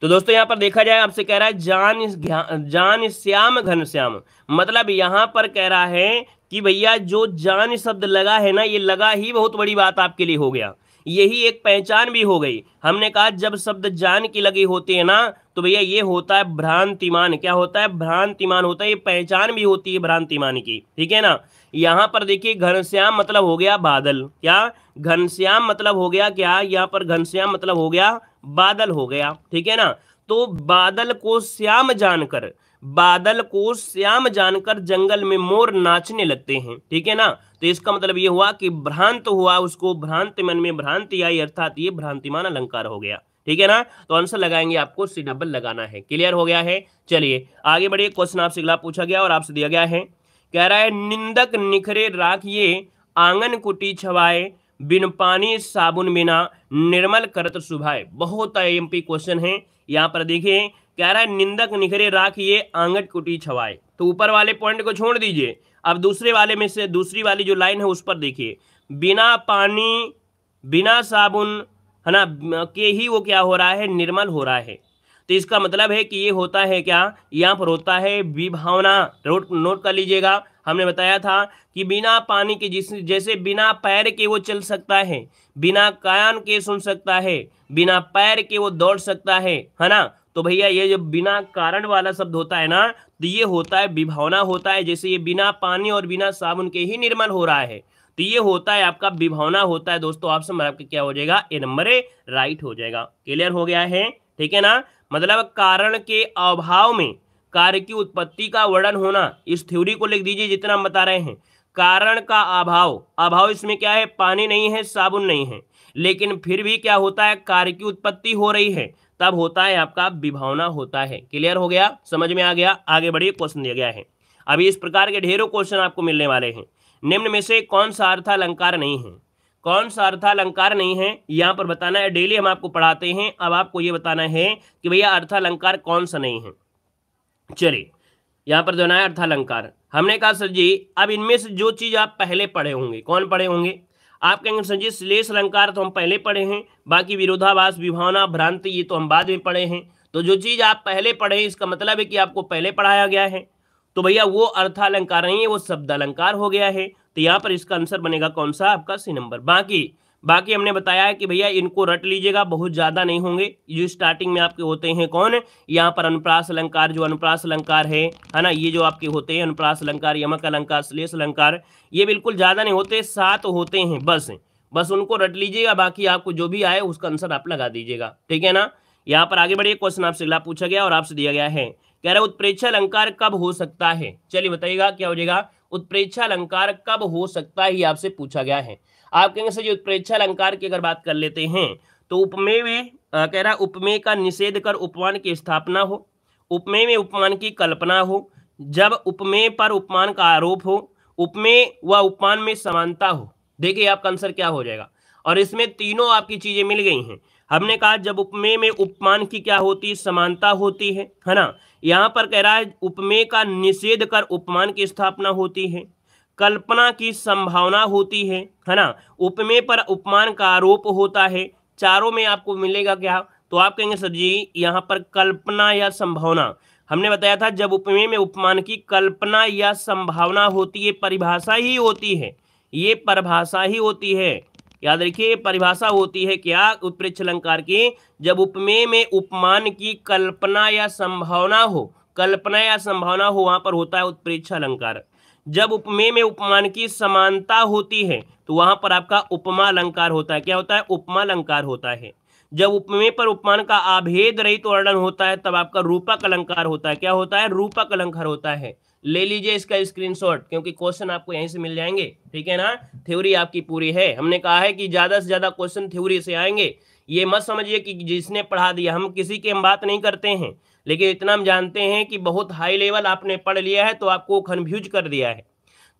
तो दोस्तों यहाँ पर देखा जाए, आपसे कह रहा है जान श्याम घन श्याम, मतलब यहाँ पर कह रहा है कि भैया जो जान शब्द लगा है ना, ये लगा ही बहुत बड़ी बात आपके लिए हो गया, यही एक पहचान भी हो गई। हमने कहा जब शब्द जान की लगी होती है ना, तो भैया ये होता है भ्रांतिमान। क्या होता है, भ्रांतिमान होता है, ये पहचान भी होती है भ्रांतिमान की, ठीक है ना। यहाँ पर देखिए, घनश्याम मतलब हो गया बादल, क्या, घनश्याम मतलब हो गया क्या, यहाँ पर घनश्याम मतलब हो गया बादल हो गया, ठीक है ना। तो बादल को श्याम जानकर, बादल को श्याम जानकर जंगल में मोर नाचने लगते हैं, ठीक है ना। तो इसका मतलब ये हुआ कि भ्रांत हुआ, उसको भ्रांत, मन में भ्रांति आई, अर्थात ये भ्रांतिमान अलंकार हो गया, ठीक है ना। तो आंसर लगाएंगे, आपको सी डबल लगाना है। क्लियर हो गया है। चलिए आगे बढ़िए। क्वेश्चन आपसे अगला पूछा गया और आपसे दिया गया है, कह रहा है, निंदक निखरे राखिए, आंगन कुटी छवाए, बिन पानी साबुन बिना, निर्मल करत सुभाए। बहुत एमपी क्वेश्चन है। यहाँ पर देखिए, कह रहा है, निंदक निखरे राखिए, आंगन कुटी छवाए। तो ऊपर वाले पॉइंट को छोड़ दीजिए, अब दूसरे वाले में से दूसरी वाली जो लाइन है उस पर देखिए, बिना पानी बिना साबुन, है ना, के ही वो क्या हो रहा है, निर्मल हो रहा है। तो इसका मतलब है कि ये होता है क्या, यहाँ पर होता है विभावना। नोट कर लीजिएगा, हमने बताया था कि बिना पानी के, जैसे बिना पैर के वो चल सकता है, बिना कान के सुन सकता है, बिना पैर के वो दौड़ सकता है ना। तो भैया ये जो बिना कारण वाला शब्द होता है ना, तो ये होता है विभावना होता है। जैसे ये बिना पानी और बिना साबुन के ही निर्मल हो रहा है, तो ये होता है आपका विभावना होता है। दोस्तों ऑप्शन आपका क्या हो जाएगा, ए नंबर राइट हो जाएगा। क्लियर हो गया है, ठीक है ना। मतलब कारण के अभाव में कार्य की उत्पत्ति का वर्णन होना, इस थ्योरी को लिख दीजिए जितना हम बता रहे हैं। कारण का अभाव, अभाव इसमें क्या है, पानी नहीं है, साबुन नहीं है, लेकिन फिर भी क्या होता है, कार्य की उत्पत्ति हो रही है, तब होता है आपका विभावना होता है। क्लियर हो गया, समझ में आ गया। आगे बढ़िए। क्वेश्चन दिया गया है, अभी इस प्रकार के ढेरों क्वेश्चन आपको मिलने वाले हैं। निम्न में से कौन सा अर्थालंकार नहीं है, कौन सा अर्थालंकार नहीं है, यहाँ पर बताना है। डेली हम आपको पढ़ाते हैं, अब आपको ये बताना है कि भैया अर्थालंकार कौन सा नहीं है। चलिए यहाँ पर जो है अर्थालंकार, हमने कहा सर जी अब इनमें से जो चीज आप पहले पढ़े होंगे, कौन पढ़े होंगे, आप कहेंगे सर जी श्लेष अलंकार तो हम पहले पढ़े हैं, बाकी विरोधाभास, विभावना, भ्रांति ये तो हम बाद में पढ़े हैं। तो जो चीज आप पहले पढ़े इसका मतलब है कि आपको पहले पढ़ाया गया है, तो भैया वो अर्थालंकार नहीं है, वो शब्द अलंकार हो गया है। तो यहाँ पर इसका आंसर बनेगा कौन सा, आपका सी नंबर। बाकी हमने बताया है कि भैया इनको रट लीजिएगा, बहुत ज्यादा नहीं होंगे। जो स्टार्टिंग में आपके होते हैं कौन, यहाँ पर अनुप्रास अलंकार, जो अनुप्रास अलंकार है ना, ये जो आपके होते हैं अनुप्रास अलंकार, यमक अलंकार, श्लेष अलंकार, ये बिल्कुल ज्यादा नहीं होते, 7 होते हैं बस उनको रट लीजिएगा। बाकी आपको जो भी आए उसका आंसर आप लगा दीजिएगा, ठीक है ना। यहाँ पर आगे बढ़िए। क्वेश्चन आपसे अगला पूछा गया और आपसे दिया गया है, कह रहा है उत्प्रेक्षा अलंकार कब हो सकता है। चलिए बताइएगा क्या हो जाएगा, उत्प्रेक्षा अलंकार कब हो सकता है, आपसे पूछा गया है। आप कहेंगे सर उत्प्रेक्षा अलंकार की अगर बात कर लेते हैं तो उपमेय में कह रहा है उपमेय का निषेध कर उपमान की स्थापना हो, उपमेय में उपमान की कल्पना हो, जब उपमेय पर उपमान का आरोप हो, उपमेय व उपमान में समानता हो। देखिए आपका आंसर क्या हो जाएगा, और इसमें तीनों आपकी चीजें मिल गई हैं। हमने कहा जब उपमेय में उपमान की क्या होती है, समानता होती है ना। यहाँ पर कह रहा है उपमेय का निषेध कर उपमान की स्थापना होती है, कल्पना की संभावना होती है ना, उपमेय पर उपमान का आरोप होता है। चारों में आपको मिलेगा क्या, तो आप कहेंगे सर जी यहाँ पर कल्पना या संभावना। हमने बताया था जब उपमेय में उपमान की कल्पना या संभावना होती है, परिभाषा ही होती है, ये परिभाषा ही होती है, याद रखिए परिभाषा होती है क्या, उत्प्रेक्ष अलंकार की। जब उपमेय में उपमान की कल्पना या संभावना हो, कल्पना या संभावना हो, वहां पर होता है उत्प्रेक्ष अलंकार। जब उपमेय में उपमान की समानता होती है तो वहां पर आपका उपमा अलंकार होता है। क्या होता है, उपमा अलंकार होता है। जब उपमेय पर उपमान का आभेद रहित वर्णन होता है तब आपका रूपक अलंकार होता है। क्या होता है, रूपक अलंकार होता है। ले लीजिए इसका स्क्रीनशॉट, क्योंकि क्वेश्चन आपको यहीं से मिल जाएंगे, ठीक है ना। थ्योरी आपकी पूरी है, हमने कहा है कि ज्यादा से ज्यादा क्वेश्चन थ्योरी से आएंगे। ये मत समझिए कि जिसने पढ़ा दिया, हम किसी की हम बात नहीं करते हैं, लेकिन इतना हम जानते हैं कि बहुत हाई लेवल आपने पढ़ लिया है तो आपको कन्फ्यूज कर दिया है।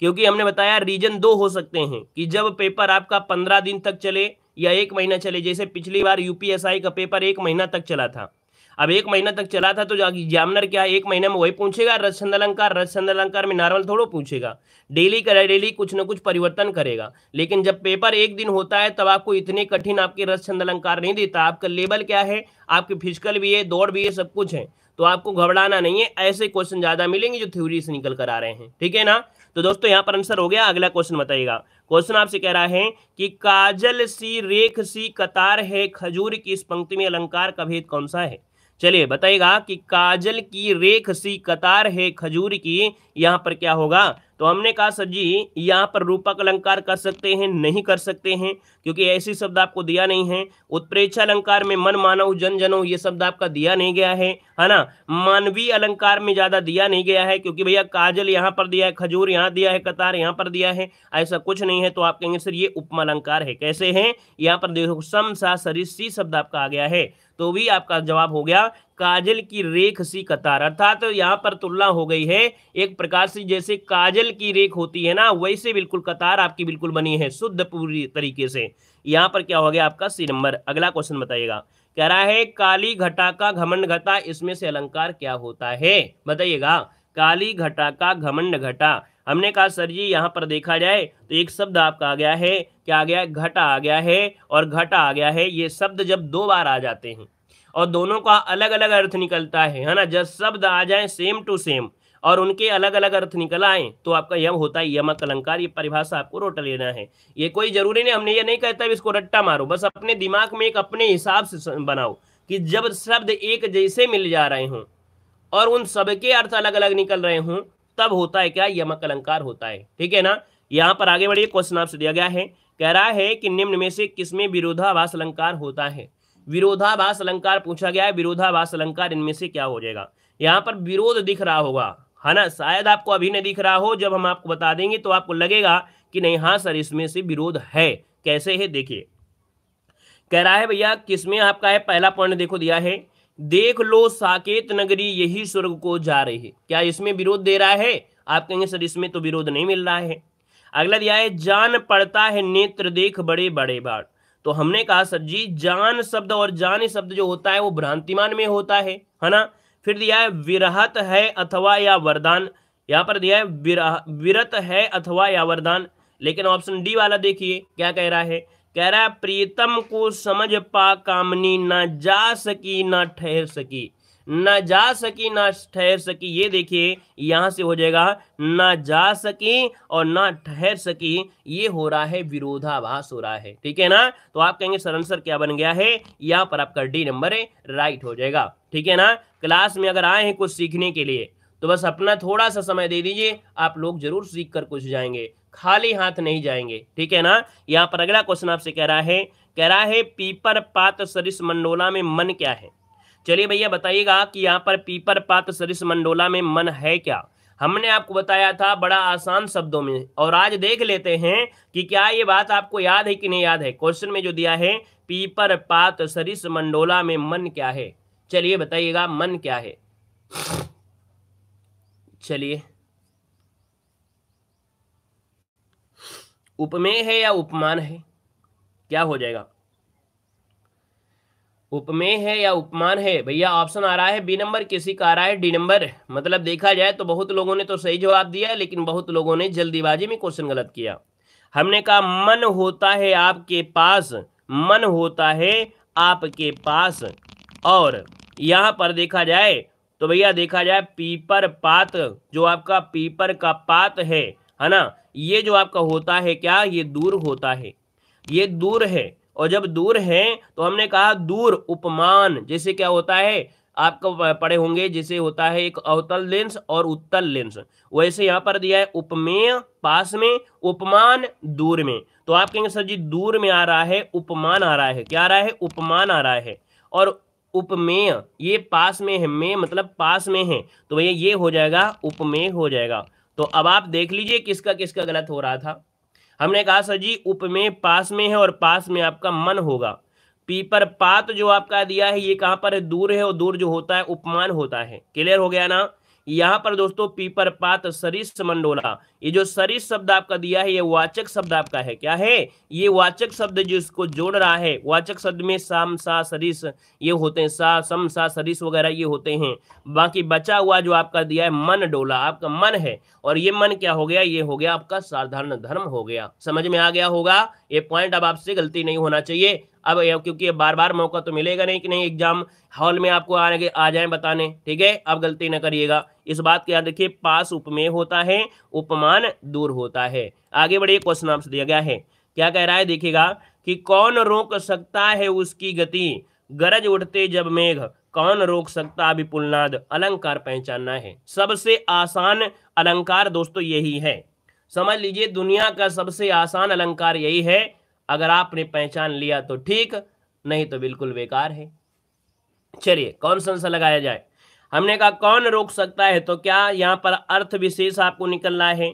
क्योंकि हमने बताया रीजन दो हो सकते हैं, कि जब पेपर आपका 15 दिन तक चले या 1 महीना चले। जैसे पिछली बार यूपीएसआई का पेपर 1 महीना तक चला था। अब 1 महीना तक चला था तो एग्जामिनर क्या 1 महीने में वही पूछेगा, रसछंद अलंकार, रसछंद अलंकार में नॉर्मल थोड़ो पूछेगा, डेली का डेली कुछ ना कुछ परिवर्तन करेगा। लेकिन जब पेपर 1 दिन होता है तब आपको इतने कठिन आपके रसछंद अलंकार नहीं देता। आपका लेवल क्या है, आपके फिजिकल भी है, दौड़ भी है, सब कुछ है, तो आपको घबराना नहीं है। ऐसे क्वेश्चन ज्यादा मिलेंगे जो थ्योरी से निकल कर आ रहे हैं, ठीक है ना। तो दोस्तों यहाँ पर आंसर हो गया। अगला क्वेश्चन बताइएगा। क्वेश्चन आपसे कह रहा है कि काजल सी रेख सी कतार है खजूर की, इस पंक्ति में अलंकार का भेद कौन सा है। चलिए बताइएगा कि काजल की रेख सी कतार है खजूर की, यहाँ पर क्या होगा। तो हमने कहा सर जी यहाँ पर रूपक अलंकार कर सकते हैं, नहीं कर सकते हैं, क्योंकि ऐसी शब्द आपको दिया नहीं है। उत्प्रेक्षा अलंकार में मन मानव जन जनो ये शब्द आपका दिया नहीं गया है ना। मानवीय अलंकार में ज्यादा दिया नहीं गया है, क्योंकि भैया काजल यहाँ पर दिया है, खजूर यहाँ दिया है, कतार यहाँ पर दिया है, ऐसा कुछ नहीं है। तो आप कहेंगे सर ये उपमा अलंकार है। कैसे है, यहाँ पर देखो सम सा सरिस सी शब्द आपका आ गया है, तो भी आपका जवाब हो गया काजल की रेख सी कतार। अर्थात तो यहाँ पर तुलना हो गई है एक प्रकार से, जैसे काजल की रेख होती है ना, वैसे बिल्कुल कतार आपकी बिल्कुल बनी है शुद्ध पूरी तरीके से। यहाँ पर क्या हो गया आपका सी नंबर। अगला क्वेश्चन बताइएगा। कह रहा है काली घटा का घमंड घटा, इसमें से अलंकार क्या होता है, बताइएगा। काली घटा का घमंड घटा, हमने कहा सर जी यहाँ पर देखा जाए तो एक शब्द आपका आ गया है, क्या आ गया है, घटा आ गया है और घटा आ गया है। ये शब्द जब 2 बार आ जाते हैं और दोनों का अलग अलग अर्थ निकलता है ना, जब शब्द आ जाए सेम टू सेम और उनके अलग अलग अर्थ निकल आए तो आपका यम होता है यमक अलंकार। ये परिभाषा आपको रोट लेना है। ये कोई जरूरी नहीं, हमने ये नहीं कहता इसको रट्टा मारो, बस अपने दिमाग में एक अपने हिसाब से बनाओ कि जब शब्द एक जैसे मिल जा रहे हों और उन सबके अर्थ अलग अलग निकल रहे हों तब होता है क्या, यमक अलंकार होता है, ठीक है ना। यहाँ पर आगे बढ़िए, क्वेश्चन आपसे दिया गया है, कह रहा है कि निम्न में से किसमें विरोधाभास अलंकार होता है। विरोधाभास अलंकार पूछा गया है, विरोधाभास अलंकार इनमें से क्या हो जाएगा। यहाँ पर विरोध दिख रहा होगा, है ना, शायद आपको अभी नहीं दिख रहा हो, जब हम आपको बता देंगे तो आपको लगेगा कि नहीं हाँ सर इसमें से विरोध है। कैसे है देखिए, कह रहा है भैया किसमें आपका है, पहला पॉइंट देखो दिया है, देख लो साकेत नगरी यही स्वर्ग को जा रही है, क्या इसमें विरोध दे रहा है। आप कहेंगे सर इसमें तो विरोध नहीं मिल रहा है। अगला दिया है जान पड़ता है नेत्र देख बड़े बड़े बाढ़, तो हमने कहा सर जी जान शब्द और जान शब्द जो होता है वो भ्रांतिमान में होता है ना। फिर दिया है विरहत है अथवा या वरदान, यहाँ पर दिया है विरत है अथवा या वरदान। लेकिन ऑप्शन डी वाला देखिए क्या कह रहा है, कह रहा है प्रीतम को समझ पा कामनी ना जा सकी ना ठहर सकी, ना जा सकी ना ठहर सकी। ये देखिए यहां से हो जाएगा ना जा सकी और ना ठहर सकी, ये हो रहा है विरोधाभास हो रहा है, ठीक है ना। तो आप कहेंगे सर आंसर क्या बन गया है, यहाँ पर आपका डी नंबर है राइट हो जाएगा, ठीक है ना। क्लास में अगर आए हैं कुछ सीखने के लिए तो बस अपना थोड़ा सा समय दे दीजिए, आप लोग जरूर सीख कर कुछ जाएंगे, खाली हाथ नहीं जाएंगे, ठीक है ना। यहाँ पर अगला क्वेश्चन आपसे कह रहा है पीपर पात सरिस मंडोला में मन क्या है। चलिए भैया बताइएगा कि यहाँ पर पीपर पात सरिस मंडोला में मन है क्या। हमने आपको बताया था बड़ा आसान शब्दों में, और आज देख लेते हैं कि क्या ये बात आपको याद है कि नहीं याद है। क्वेश्चन में जो दिया है पीपर पात सरिस मंडोला में मन क्या है, चलिए बताइएगा मन क्या है। चलिए, उपमेय है या उपमान है, क्या हो जाएगा? उपमेय है या उपमान है भैया? ऑप्शन आ रहा है बी नंबर, किसी का आ रहा है डी नंबर। मतलब देखा जाए तो बहुत लोगों ने तो सही जवाब दिया, लेकिन बहुत लोगों ने जल्दीबाजी में क्वेश्चन गलत किया। हमने कहा मन होता है आपके पास, मन होता है आपके पास, और यहाँ पर देखा जाए तो भैया देखा जाए पीपर पात, जो आपका पीपर का पात है ना, ये जो आपका होता है क्या, ये दूर होता है, ये दूर है। और जब दूर है तो हमने कहा दूर उपमान, जैसे क्या होता है आपको पढ़े होंगे, जैसे होता है एक अवतल लेंस और उत्तल लेंस, वैसे यहाँ पर दिया है उपमेय पास में, उपमान दूर में। तो आप कहेंगे सर जी दूर में आ रहा है, उपमान आ रहा है, क्या आ रहा है, उपमान आ रहा है। और उपमेय ये पास में है, में मतलब पास में है, तो भैया ये हो जाएगा उपमेय हो जाएगा। तो अब आप देख लीजिए किसका किसका गलत हो रहा था। हमने कहा सर जी उपमेय पास में है और पास में आपका मन होगा। पीपर पात जो आपका दिया है ये कहाँ पर है, दूर है, और दूर जो होता है उपमान होता है। क्लियर हो गया ना? यहाँ पर दोस्तों पीपर पात सरिस मंडोला, ये जो सरिस शब्द आपका दिया है ये वाचक शब्द आपका है, क्या है, ये वाचक शब्द जिसको जोड़ रहा है। वाचक शब्द में साम सा सरिस ये होते हैं, सा सम सा सरिस वगैरह ये होते हैं। बाकी बचा हुआ जो आपका दिया है मन डोला, आपका मन है, और ये मन क्या हो गया, ये हो गया आपका साधारण धर्म हो गया। समझ में आ गया होगा ये पॉइंट, अब आपसे गलती नहीं होना चाहिए। अब क्योंकि ये बार बार मौका तो मिलेगा नहीं कि नहीं एग्जाम हॉल में आपको आगे आ जाए बताने, ठीक है, अब गलती न करिएगा, इस बात का याद रखिए। पास उपमेय होता है, उपमान दूर होता है। आगे बढ़िए, क्वेश्चन आपसे दिया गया है, क्या कह रहा है देखिएगा कि कौन रोक सकता है उसकी गति, गरज उठते जब मेघ, कौन रोक सकता विपुलनाद, अलंकार पहचानना है। सबसे आसान अलंकार दोस्तों यही है, समझ लीजिए दुनिया का सबसे आसान अलंकार यही है। अगर आपने पहचान लिया तो ठीक, नहीं तो बिल्कुल बेकार है। चलिए कौन सा आंसर लगाया जाए। हमने कहा कौन रोक सकता है, तो क्या यहाँ पर अर्थ विशेष आपको निकल रहा है,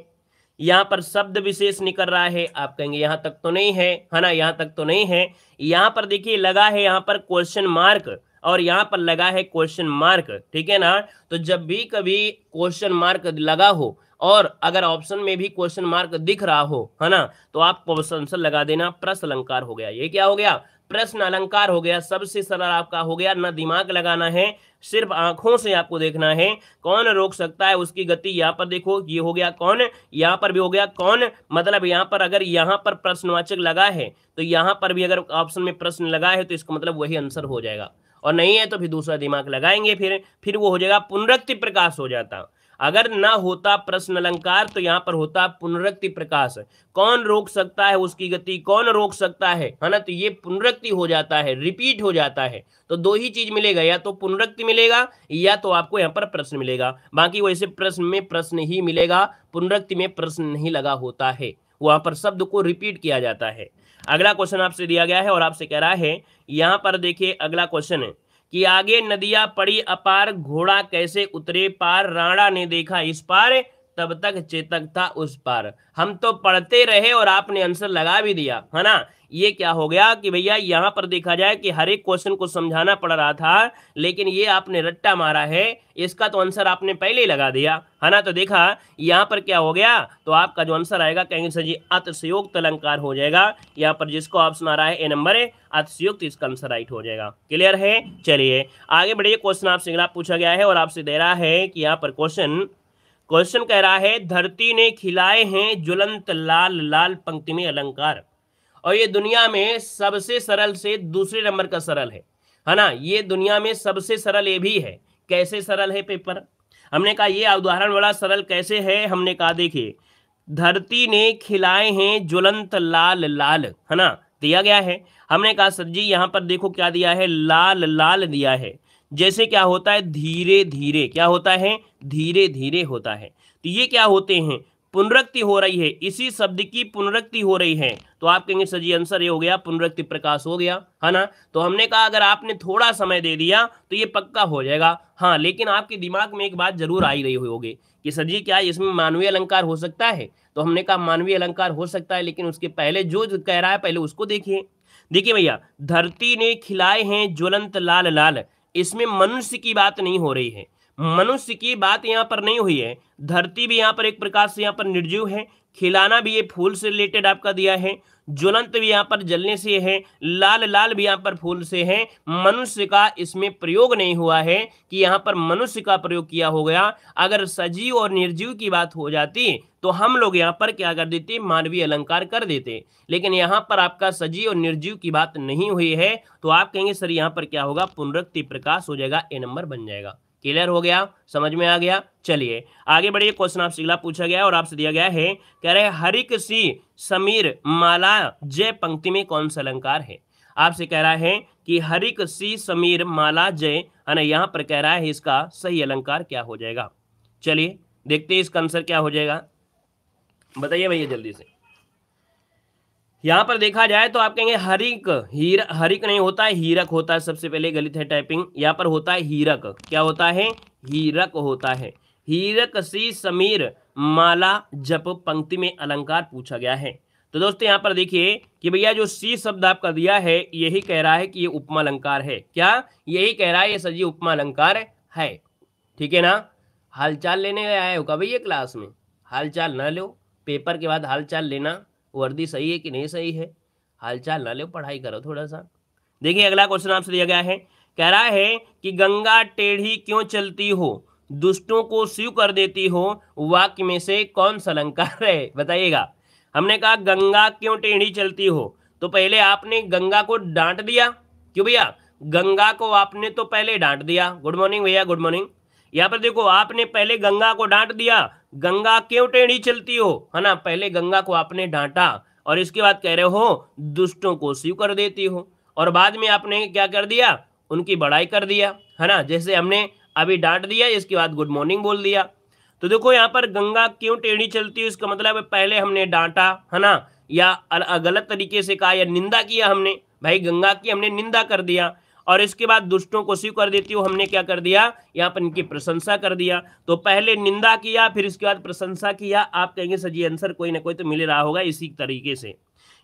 यहाँ पर शब्द विशेष निकल रहा है। आप कहेंगे यहाँ तक तो नहीं है ना, यहाँ तक तो नहीं है। यहाँ पर देखिए लगा है यहाँ पर क्वेश्चन मार्क, और यहाँ पर लगा है क्वेश्चन मार्क, ठीक है ना। तो जब भी कभी क्वेश्चन मार्क लगा हो और अगर ऑप्शन में भी क्वेश्चन मार्क दिख रहा हो, है ना, तो आप आंसर लगा देना, प्रश्न अलंकार हो गया। ये क्या हो गया, प्रश्न अलंकार हो गया। सबसे सरल आपका हो गया, ना दिमाग लगाना है, सिर्फ आंखों से आपको देखना है। कौन रोक सकता है उसकी गति, यहाँ पर देखो ये हो गया कौन, यहाँ पर भी हो गया कौन, मतलब यहाँ पर अगर यहाँ पर प्रश्नवाचक लगा है तो यहाँ पर भी अगर ऑप्शन में प्रश्न लगा है तो इसका मतलब वही आंसर हो जाएगा, और नहीं है तो फिर दूसरा दिमाग लगाएंगे, फिर वो हो जाएगा पुनरुक्ति प्रकाश हो जाता। अगर ना होता प्रश्न अलंकार तो यहाँ पर होता पुनरुक्ति प्रकाश। कौन रोक सकता है उसकी गति, कौन रोक सकता है ना, तो ये पुनरुक्ति हो जाता है, रिपीट हो जाता है। तो दो ही चीज मिलेगा, या तो पुनरुक्ति मिलेगा या तो आपको यहाँ पर प्रश्न मिलेगा। बाकी वैसे प्रश्न में प्रश्न ही मिलेगा, पुनरुक्ति में प्रश्न नहीं लगा होता है, वहां पर शब्द को रिपीट किया जाता है। अगला क्वेश्चन आपसे दिया गया है और आपसे कह रहा है यहाँ पर देखिए अगला क्वेश्चन है कि आगे नदियां पड़ी अपार, घोड़ा कैसे उतरे पार, राणा ने देखा इस पार, तब तक चेतक था उस पार। हम तो पढ़ते रहे और आपने आंसर लगा भी दिया, है ना। ये क्या हो गया कि भैया यहाँ पर देखा जाए कि हर एक क्वेश्चन को समझाना पड़ रहा था, लेकिन ये आपने रट्टा मारा है, इसका तो आंसर आपने पहले ही लगा दिया, है ना। तो देखा यहाँ पर क्या हो गया, तो आपका जो आंसर आएगा कहेंगे सर जी अतिशयोक्त अलंकार हो जाएगा। यहाँ पर जिसको ऑप्शन आ रहा है ए नंबर है अतिशयोक्त, इसका आंसर राइट हो जाएगा। क्लियर है? चलिए आगे बढ़िए, क्वेश्चन आपसे अगला पूछा गया है और आपसे दे रहा है कि यहाँ पर क्वेश्चन कह रहा है धरती ने खिलाए हैं ज्वलंत लाल लाल पंक्ति में अलंकार। और ये दुनिया में सबसे सरल से दूसरे नंबर का सरल है ना। ये दुनिया में सबसे सरल ये भी है। कैसे सरल है पेपर, हमने कहा ये उदाहरण बड़ा सरल कैसे है। हमने कहा देखिए धरती ने खिलाए हैं ज्वलंत लाल लाल, है ना, दिया गया है। हमने कहा सर जी यहाँ पर देखो क्या दिया है, लाल लाल दिया है। जैसे क्या होता है धीरे धीरे, क्या होता है धीरे धीरे होता है। तो ये क्या होते हैं, पुनरुक्ति हो रही है, इसी शब्द की पुनरुक्ति हो रही है। तो आप कहेंगे सर जी आंसर ये हो गया पुनरुक्ति प्रकाश हो गया, है ना। तो हमने कहा अगर आपने थोड़ा समय दे दिया तो ये पक्का हो जाएगा। हाँ, लेकिन आपके दिमाग में एक बात जरूर आई रही होगी कि सर जी क्या इसमें मानवीय अलंकार हो सकता है। तो हमने कहा मानवीय अलंकार हो सकता है, लेकिन उसके पहले जो कह रहा है पहले उसको देखिए। देखिए भैया धरती ने खिलाए हैं ज्वलंत लाल लाल, इसमें मनुष्य की बात नहीं हो रही है। मनुष्य की बात यहाँ पर नहीं हुई है। धरती भी यहाँ पर एक प्रकार से यहाँ पर निर्जीव है। खिलाना भी ये फूल से रिलेटेड आपका दिया है। ज्वलंत भी यहाँ पर जलने से है। लाल लाल भी यहाँ पर फूल से है। मनुष्य का इसमें प्रयोग नहीं हुआ है कि यहाँ पर मनुष्य का प्रयोग किया हो गया। अगर सजीव और निर्जीव की बात हो जाती तो हम लोग यहाँ पर क्या कर देते, मानवीय अलंकार कर देते। लेकिन यहाँ पर आपका सजीव और निर्जीव की बात नहीं हुई है, तो आप कहेंगे सर यहाँ पर क्या होगा, पुनरुक्ति प्रकाश हो जाएगा, ए नंबर बन जाएगा। क्लियर हो गया, समझ में आ गया। चलिए आगे बढ़िए। क्वेश्चन आपसे अगला पूछा गया और आपसे दिया गया है, कह रहे हरिक सी समीर माला जय पंक्ति में कौन सा अलंकार है। आपसे कह रहा है कि हरिक सी समीर माला जय, है ना, यहाँ पर कह रहा है इसका सही अलंकार क्या हो जाएगा। चलिए देखते हैं इसका आंसर क्या हो जाएगा, बताइए भैया जल्दी से। यहां पर देखा जाए तो आप कहेंगे हरिक, हरिक नहीं होता है, हीरक होता है। सबसे पहले गलत है टाइपिंग, यहां पर होता है हीरक। क्या होता है, हीरक होता है। हीरक सी समीर माला जप पंक्ति में अलंकार पूछा गया है। तो दोस्तों यहां पर देखिए कि भैया जो सी शब्द आपका दिया है यही कह रहा है कि ये उपमा अलंकार है। क्या, यही कह रहा है ये सजी उपमा अलंकार है। ठीक है ना। हालचाल लेने आए हो क्या भैया क्लास में, हालचाल ना लो, पेपर के बाद हालचाल लेना, वर्दी सही है कि नहीं सही है, हालचाल ना लो, पढ़ाई करो थोड़ा सा। देखिए अगला क्वेश्चन आपसे दिया गया है, कह रहा है कि गंगा टेढ़ी क्यों चलती हो, दुष्टों को शिव कर देती हो, वाक्य में से कौन सा अलंकार है, बताइएगा। हमने कहा गंगा क्यों टेढ़ी चलती हो, तो पहले आपने गंगा को डांट दिया। क्यों भैया, गंगा को आपने तो पहले डांट दिया। गुड मॉर्निंग भैया, गुड मॉर्निंग। यहाँ पर देखो आपने पहले गंगा को डांट दिया, गंगा क्यों टेढ़ी चलती हो, है ना, पहले गंगा को आपने डांटा और इसके बाद कह रहे हो दुष्टों को शिव कर देती हो, और बाद में आपने क्या कर दिया, उनकी बड़ाई कर दिया, है ना। जैसे हमने अभी डांट दिया, इसके बाद गुड मॉर्निंग बोल दिया। तो देखो यहाँ पर गंगा क्यों टेढ़ी चलती है, इसका मतलब है पहले हमने डांटा, है ना, या गलत तरीके से कहा या निंदा किया हमने, भाई गंगा की हमने निंदा कर दिया, और इसके बाद दुष्टों को शिव कर देती हो, हमने क्या कर दिया, यहाँ पर इनकी प्रशंसा कर दिया। तो पहले निंदा किया, फिर इसके बाद प्रशंसा किया। आप कहेंगे सर जी आंसर कोई ना कोई तो मिल रहा होगा इसी तरीके से।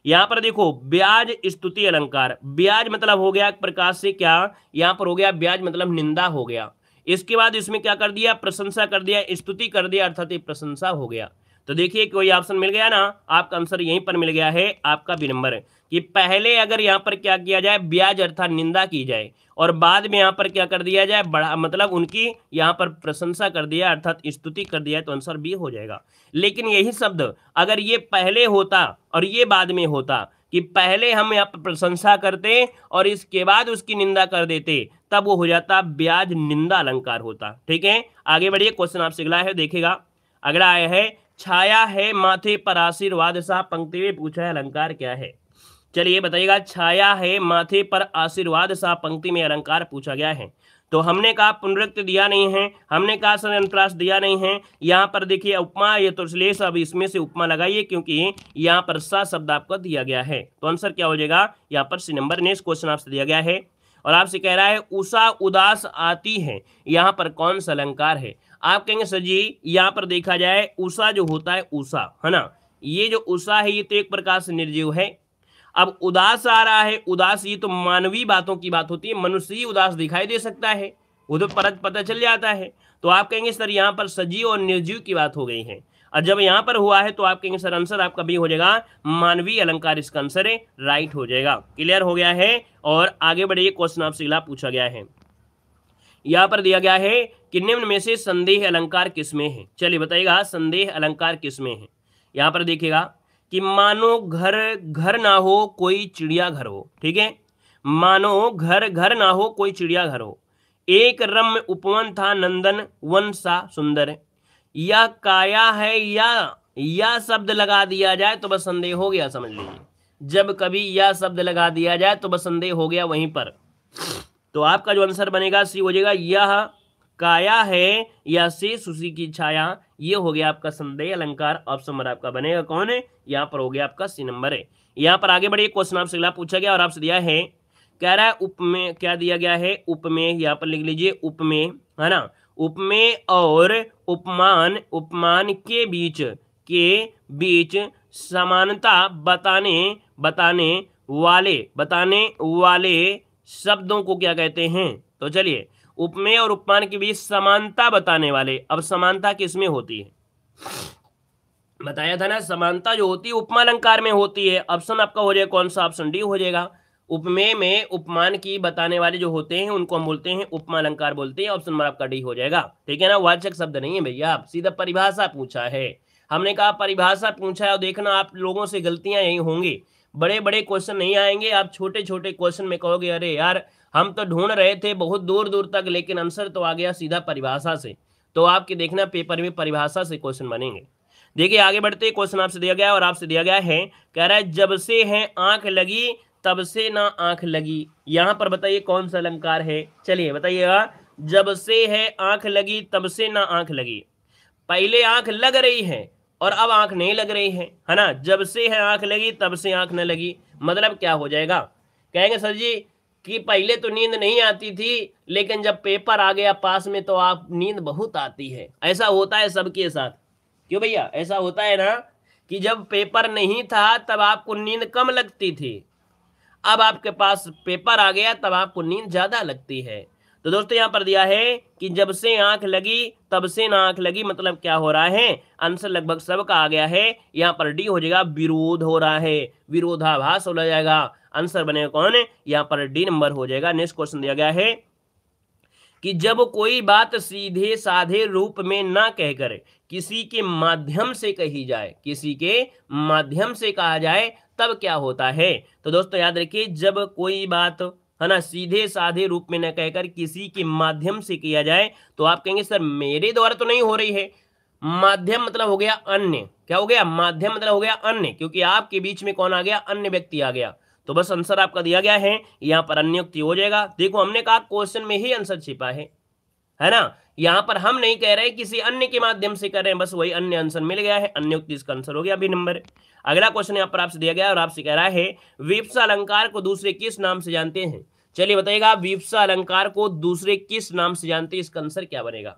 यहाँ पर देखो ब्याज स्तुति अलंकार, ब्याज मतलब हो गया एक प्रकार से क्या, यहाँ पर हो गया ब्याज मतलब निंदा हो गया। इसके बाद इसमें क्या कर दिया, प्रशंसा कर दिया, स्तुति कर दिया, अर्थात ये प्रशंसा हो गया। तो देखिए कोई ऑप्शन मिल गया ना, आपका आंसर यहीं पर मिल गया है, आपका बी नंबर है। कि पहले अगर यहाँ पर क्या किया जाए, ब्याज अर्थात निंदा की जाए, और बाद में यहाँ पर क्या कर दिया जाए, बड़ा मतलब उनकी यहाँ पर प्रशंसा कर दिया अर्थात स्तुति कर दिया, तो आंसर बी हो जाएगा। लेकिन यही शब्द अगर ये पहले होता और ये बाद में होता, कि पहले हम यहाँ पर प्रशंसा करते और इसके बाद उसकी निंदा कर देते, तब वो हो जाता ब्याज निंदा अलंकार होता। ठीक है, आगे बढ़िए। क्वेश्चन आपसे अगला है, देखिएगा अगला आया है, छाया है माथे पर आशीर्वाद सा पंक्ति में पूछा है अलंकार क्या है। चलिए बताइएगा, छाया है माथे पर आशीर्वाद सा पंक्ति में अलंकार पूछा गया है। तो हमने कहा पुनरुक्ति दिया नहीं है, हमने कहा संप्रास दिया नहीं है। यहाँ पर देखिए उपमा, ये तो इसलिए अब इसमें से उपमा लगाइए क्योंकि यहाँ पर सा शब्द आपको दिया गया है। तो आंसर क्या हो जाएगा, यहाँ पर सी नंबर। नेक्स्ट क्वेश्चन आपसे दिया गया है और आपसे कह रहा है उषा उदास आती है, यहाँ पर कौन सा अलंकार है। आप कहेंगे सर जी यहाँ पर देखा जाए उषा जो होता है, उषा है ना, ये जो उषा है ये तो एक प्रकार से निर्जीव है। अब उदास आ रहा है, उदास ये तो मानवीय बातों की बात होती है, मनुष्य ही उदास दिखाई दे सकता है, वो तो पता चल जाता है। तो आप कहेंगे सर यहाँ पर सजीव और निर्जीव की बात हो गई है, और जब यहाँ पर हुआ है तो आप कहेंगे सर आंसर आपका भी हो जाएगा मानवीय अलंकार, इसका आंसर है राइट हो जाएगा। क्लियर हो गया है। और आगे बढ़िए, क्वेश्चन आपसे अगला पूछा गया है, यहाँ पर दिया गया है कि निम्न में से संदेह अलंकार किसमें है। चलिए बताइएगा संदेह अलंकार किसमें है। यहाँ पर देखिएगा कि मानो घर घर ना हो कोई चिड़िया घर हो, ठीक है, मानो घर घर ना हो कोई चिड़िया घर हो, एक रम्य उपवन था नंदन वन सा सुंदर, यह काया है या शब्द लगा दिया जाए तो बस संदेह हो गया, समझ लीजिए। जब कभी यह शब्द लगा दिया जाए तो बस संदेह हो गया वहीं पर। तो आपका जो आंसर बनेगा सी हो जाएगा, यह काया है या शेष उसी की छाया, ये हो गया आपका संदेह अलंकार। ऑप्शन नंबर आपका बनेगा कौन है, यहाँ पर हो गया आपका सी नंबर है। यहाँ पर आगे बढ़िए, क्वेश्चन आपसे अगला पूछा गया और आपसे दिया है, कह रहा है उपमेय, क्या दिया गया है, उपमेय, यहाँ पर लिख लीजिए उपमेय, है ना, उपमेय और उपमान, उपमान के बीच समानता बताने वाले शब्दों को क्या कहते हैं। तो चलिए उपमेय और उपमान के बीच समानता बताने वाले। अब समानता किसमें होती है, बताया था ना, समानता जो होती है उपमा अलंकार में होती है। ऑप्शन आपका हो जाएगा कौन सा, ऑप्शन डी हो जाएगा। उपमेय में उपमान की बताने वाले जो होते हैं उनको हम बोलते हैं उपमा अलंकार बोलते हैं। ऑप्शन नंबर आपका डी हो जाएगा। ठीक है ना, वाचक शब्द नहीं है भैया, आप सीधा परिभाषा पूछा है। हमने कहा परिभाषा पूछा है, और देखना आप लोगों से गलतियां यही होंगी, बड़े बड़े क्वेश्चन नहीं आएंगे, आप छोटे छोटे क्वेश्चन में कहोगे अरे यार हम तो ढूंढ रहे थे बहुत दूर दूर तक, लेकिन आंसर तो आ गया सीधा परिभाषा से। तो आपके देखना पेपर में परिभाषा से क्वेश्चन बनेंगे। देखिए आगे बढ़ते, क्वेश्चन आपसे दिया गया है और आपसे दिया गया है, कह रहा है जब से है आंख लगी तब से ना आंख लगी। यहां पर बताइए कौन सा अलंकार है, चलिए बताइएगा। जब से है आंख लगी तब से ना आंख लगी, पहले आंख लग रही है और अब आंख नहीं लग रही है ना। जब से है आंख लगी तब से आंख न लगी, मतलब क्या हो जाएगा, कहेंगे सर जी कि पहले तो नींद नहीं आती थी, लेकिन जब पेपर आ गया पास में तो आप नींद बहुत आती है। ऐसा होता है सबके साथ, क्यों भैया, ऐसा होता है ना कि जब पेपर नहीं था तब आपको नींद कम लगती थी, अब आपके पास पेपर आ गया तब आपको नींद ज्यादा लगती है। तो दोस्तों यहाँ पर दिया है कि जब से आंख लगी तब से ना आंख लगी, मतलब क्या हो रहा है, आंसर लगभग सबका आ गया है। यहाँ पर डी हो जाएगा, विरोध हो रहा है, विरोधाभास हो जाएगा। आंसर बनेगा कौन, यहाँ पर डी नंबर हो जाएगा। नेक्स्ट क्वेश्चन दिया गया है कि जब कोई बात सीधे साधे रूप में ना कहकर किसी के माध्यम से कही जाए, किसी के माध्यम से कहा जाए तब क्या होता है। तो दोस्तों याद रखिए, जब कोई बात है ना सीधे साधे रूप में न कहकर किसी के माध्यम से किया जाए तो आप कहेंगे सर मेरे द्वारा तो नहीं हो रही है। माध्यम मतलब हो गया अन्य, क्या हो गया, माध्यम मतलब हो गया अन्य, क्योंकि आपके बीच में कौन आ गया, अन्य व्यक्ति आ गया। तो बस आंसर आपका दिया गया है, यहाँ पर अन्योक्ति हो जाएगा। देखो हमने कहा क्वेश्चन में ही आंसर छिपा है ना, यहाँ पर हम नहीं कह रहे किसी अन्य के माध्यम से कर रहे हैं, बस वही अन्य आंसर मिल गया है, अन्योक्ति इसका आंसर हो गया बी नंबर। अगला क्वेश्चन यहाँ पर आपसे दिया गया और आपसे कह रहा है विप्सा अलंकार को दूसरे किस नाम से जानते हैं। चलिए बताइएगा, विप्सा अलंकार को दूसरे किस नाम से जानते हैं, इसका आंसर क्या बनेगा।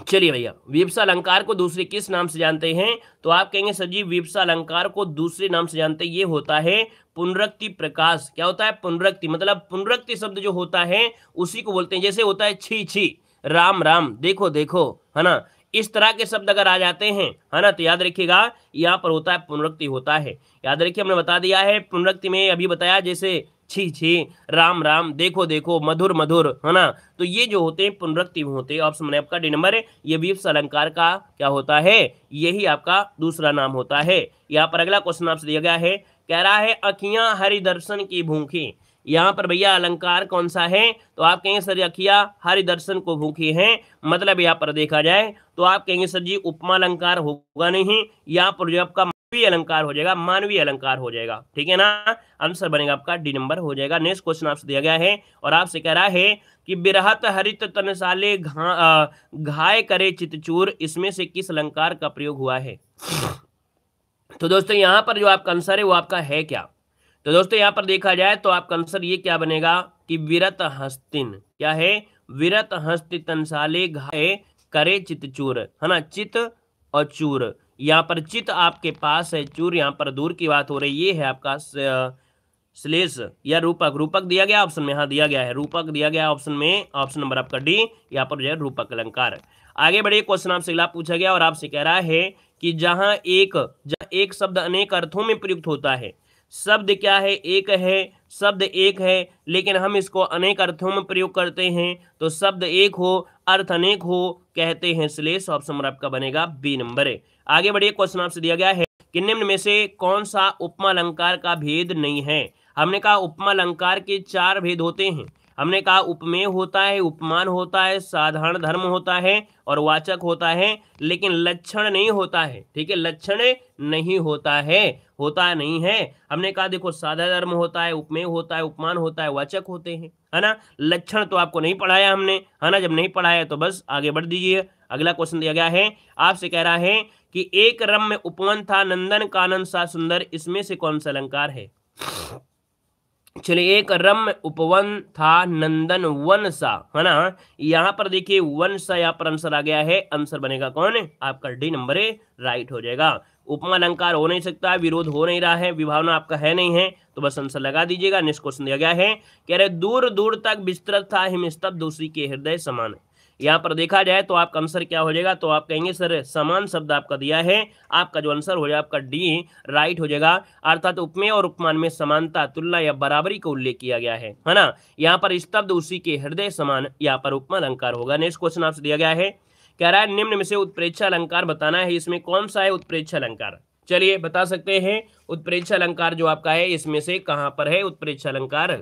चलिए भैया, विप्सा अलंकार को दूसरे किस नाम से जानते हैं, तो आप कहेंगे सर जी विप्सा अलंकार को दूसरे नाम से जानते हैं, ये होता है पुनरुक्ति प्रकाश। क्या होता है, पुनरुक्ति, मतलब पुनरुक्ति शब्द जो होता है उसी को बोलते हैं। जैसे होता है छी छी, राम राम, देखो देखो, है ना, इस तरह के शब्द अगर आ जाते हैं, है ना, तो याद रखिएगा यहाँ पर होता है पुनरुक्ति होता है। याद रखिए हमने बता दिया है पुनरुक्ति में, अभी बताया जैसे छी छी, राम राम, देखो देखो, मधुर मधुर, है ना, तो ये जो होते हैं पुनरुक्ति में होते हैं। ऑप्शन में आपका डी नंबर है, ये विप्सा अलंकार का क्या होता है, यही आपका दूसरा नाम होता है। यहाँ पर अगला क्वेश्चन आपसे दिया गया है, कह रहा है अखियां हरि दर्शन की भूखी। यहाँ पर भैया अलंकार कौन सा है, तो आप कहेंगे सर अखियां हरि दर्शन को भूखी हैं, मतलब यहाँ पर देखा जाए तो आप कहेंगे सर जी उपमा अलंकार होगा नहीं, यहाँ पर जो आपका मानवीय अलंकार हो जाएगा, मानवीय अलंकार हो जाएगा। ठीक है ना, आंसर बनेगा आपका डी नंबर हो जाएगा। नेक्स्ट क्वेश्चन आपसे दिया गया है और आपसे कह रहा है कि बिरहत हरित तनसाले घाय करे चितचूर, इसमें से किस अलंकार का प्रयोग हुआ है। तो दोस्तों यहाँ पर जो आपका आंसर है वो आपका है क्या, तो दोस्तों यहाँ पर देखा जाए तो आपका आंसर ये क्या बनेगा कि विरत हस्तिन, क्या है, विरत हस्ति तनसाले घाय करे चितचूर, है ना, चित और चूर। यहाँ पर चित आपके पास है, चूर यहाँ पर दूर की बात हो रही, ये है आपका श्लेष या रूपक। रूपक दिया गया ऑप्शन में, हाँ दिया गया है, रूपक दिया गया ऑप्शन में, ऑप्शन नंबर आपका डी, यहाँ पर जो है रूपक अलंकार। आगे बढ़िए, क्वेश्चन आपसे अगला पूछा गया और आपसे कह रहा है कि जहां एक शब्द अनेक अर्थों में प्रयुक्त होता है, शब्द क्या है, एक है, शब्द एक है, लेकिन हम इसको अनेक अर्थों में प्रयोग करते हैं, तो शब्द एक हो अर्थ अनेक हो कहते हैं श्लेष। ऑप्शन नंबर आपका बनेगा बी नंबर है। आगे बढ़िए, क्वेश्चन आपसे दिया गया है कि निम्न में से कौन सा उपमा अलंकार का भेद नहीं है। हमने कहा उपमा अलंकार के 4 भेद होते हैं। हमने कहा उपमेय होता है, उपमान होता है, साधारण धर्म होता है और वाचक होता है, लेकिन लक्षण नहीं होता है। ठीक है, लक्षण नहीं होता है, होता नहीं है। हमने कहा देखो साधारण धर्म होता है, उपमेय होता है, उपमान होता है, वाचक होते हैं, है ना। लक्षण तो आपको नहीं पढ़ाया हमने, है ना, जब नहीं पढ़ाया तो बस आगे बढ़ दीजिए। अगला क्वेश्चन दिया गया है, आपसे कह रहा है कि एक रम्य उपवन था नंदन कानन सा सुंदर, इसमें से कौन सा अलंकार है। चलिए, एक रम्य उपवन था नंदन वन सा, है ना, यहाँ पर देखिए वन सा, यहाँ पर आंसर आ गया है, आंसर बनेगा कौन, आपका डी नंबर है, राइट हो जाएगा। उपमा अलंकार हो नहीं सकता, विरोध हो नहीं रहा है, विभावना आपका है नहीं है, तो बस आंसर लगा दीजिएगा। नेक्स्ट क्वेश्चन दिया गया है, कह रहे दूर दूर तक विस्तृत था हिमस्तब्ध उसी के हृदय समान। यहाँ पर देखा जाए तो आपका आंसर क्या हो जाएगा, तो आप कहेंगे सर समान शब्द आपका दिया है, आपका जो आंसर हो जाएगा आपका डी राइट हो जाएगा। अर्थात उपमेय और उपमान में समानता, तुलना या बराबरी का उल्लेख किया गया है ना। यहाँ पर स्तब्ध उसी के हृदय समान, यहाँ पर उपमा अलंकार होगा। नेक्स्ट क्वेश्चन आपसे दिया गया है, कह रहा है निम्न में से उत्प्रेक्षा अलंकार बताना है, इसमें कौन सा है उत्प्रेक्षा अलंकार। चलिए बता सकते हैं उत्प्रेक्षा अलंकार जो आपका है इसमें से कहां पर है उत्प्रेक्षा अलंकार।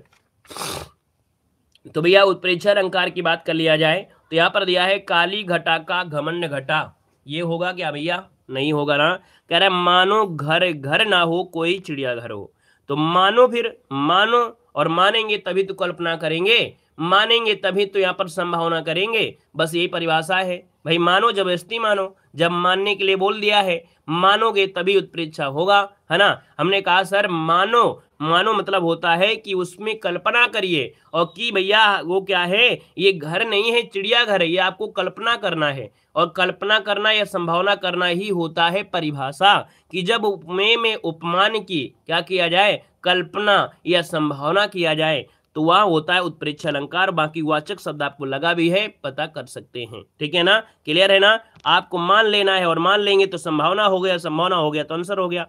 तो भैया उत्प्रेक्षा अलंकार की बात कर लिया जाए तो यहाँ पर दिया है काली घटा का घमंड घटा, ये होगा क्या भैया, नहीं होगा ना। कह रहा है मानो घर घर ना हो कोई चिड़ियाघर हो, तो मानो, फिर मानो और मानेंगे तभी तो कल्पना करेंगे, मानेंगे तभी तो यहाँ पर संभावना करेंगे, बस यही परिभाषा है भाई। मानो जबरदस्ती मानो, जब मानने के लिए बोल दिया है, मानोगे तभी उत्प्रेक्षा होगा, है ना। हमने कहा सर मानो, मानो मतलब होता है कि उसमें कल्पना करिए, और कि भैया वो क्या है, ये घर नहीं है चिड़ियाघर है, ये आपको कल्पना करना है, और कल्पना करना या संभावना करना ही होता है परिभाषा, कि जब उपमेय में उपमान की क्या किया जाए, कल्पना या संभावना किया जाए, तो वह होता है उत्प्रेक्षा अलंकार। बाकी वाचक शब्द आपको लगा भी है, पता कर सकते हैं, ठीक है ना, क्लियर है ना। आपको मान लेना है, और मान लेंगे तो संभावना हो गया, संभावना हो गया तो आंसर हो गया।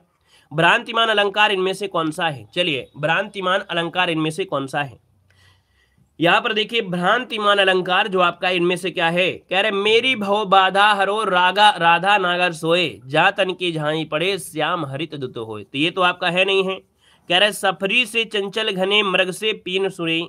भ्रांतिमान अलंकार इनमें से कौन सा है, चलिए भ्रांतिमान अलंकार इनमें से कौन सा है। यहां पर देखिए भ्रांतिमान अलंकार जो आपका इनमें से क्या है, कह रहे मेरी भव बाधा हरो रागा राधा नागर सोए, जा तन की झाई पड़े श्याम हरित दुत होए, तो ये तो आपका है नहीं है। कह रहे सफरी से चंचल घने मृग से पीन सुरे,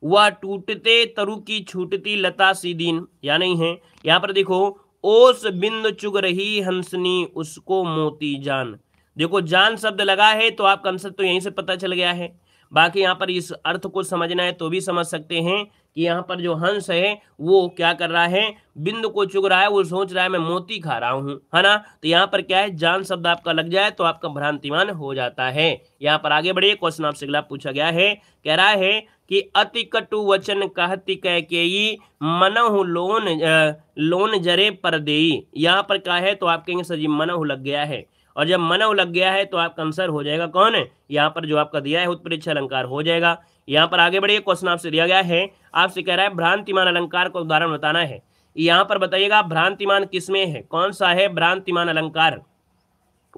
वह टूटते तरु की छूटती लता सी दीन, या नहीं है। यहाँ पर देखो ओस बिंद चुग रही हंसनी उसको मोती जान, देखो जान शब्द लगा है तो आपका आंसर तो यहीं से पता चल गया है। बाकी यहाँ पर इस अर्थ को समझना है तो भी समझ सकते हैं कि यहाँ पर जो हंस है वो क्या कर रहा है, बिंदु को चुग रहा है, वो सोच रहा है मैं मोती खा रहा हूँ, है ना। तो यहाँ पर क्या है, जान शब्द आपका लग जाए तो आपका भ्रांतिमान हो जाता है। यहाँ पर आगे बढ़िए, क्वेश्चन आपसे अगला पूछा गया है, कह रहा है कि अति कटु वचन कहती कैकेयी मनहु लोन जरे पर देई, यहाँ पर क्या है तो आप कहेंगे सर जी मनहु लग गया है, और जब मनव लग गया है तो आपका आंसर हो जाएगा कौन है, यहाँ पर जो आपका दिया है उत्प्रेक्षा अलंकार हो जाएगा। यहाँ पर आगे बढ़िए, क्वेश्चन आपसे दिया गया है, आपसे कह रहा है भ्रांतिमान अलंकार का उदाहरण बताना है। यहाँ पर बताइएगा भ्रांतिमान किसमें है, कौन सा है भ्रांतिमान अलंकार।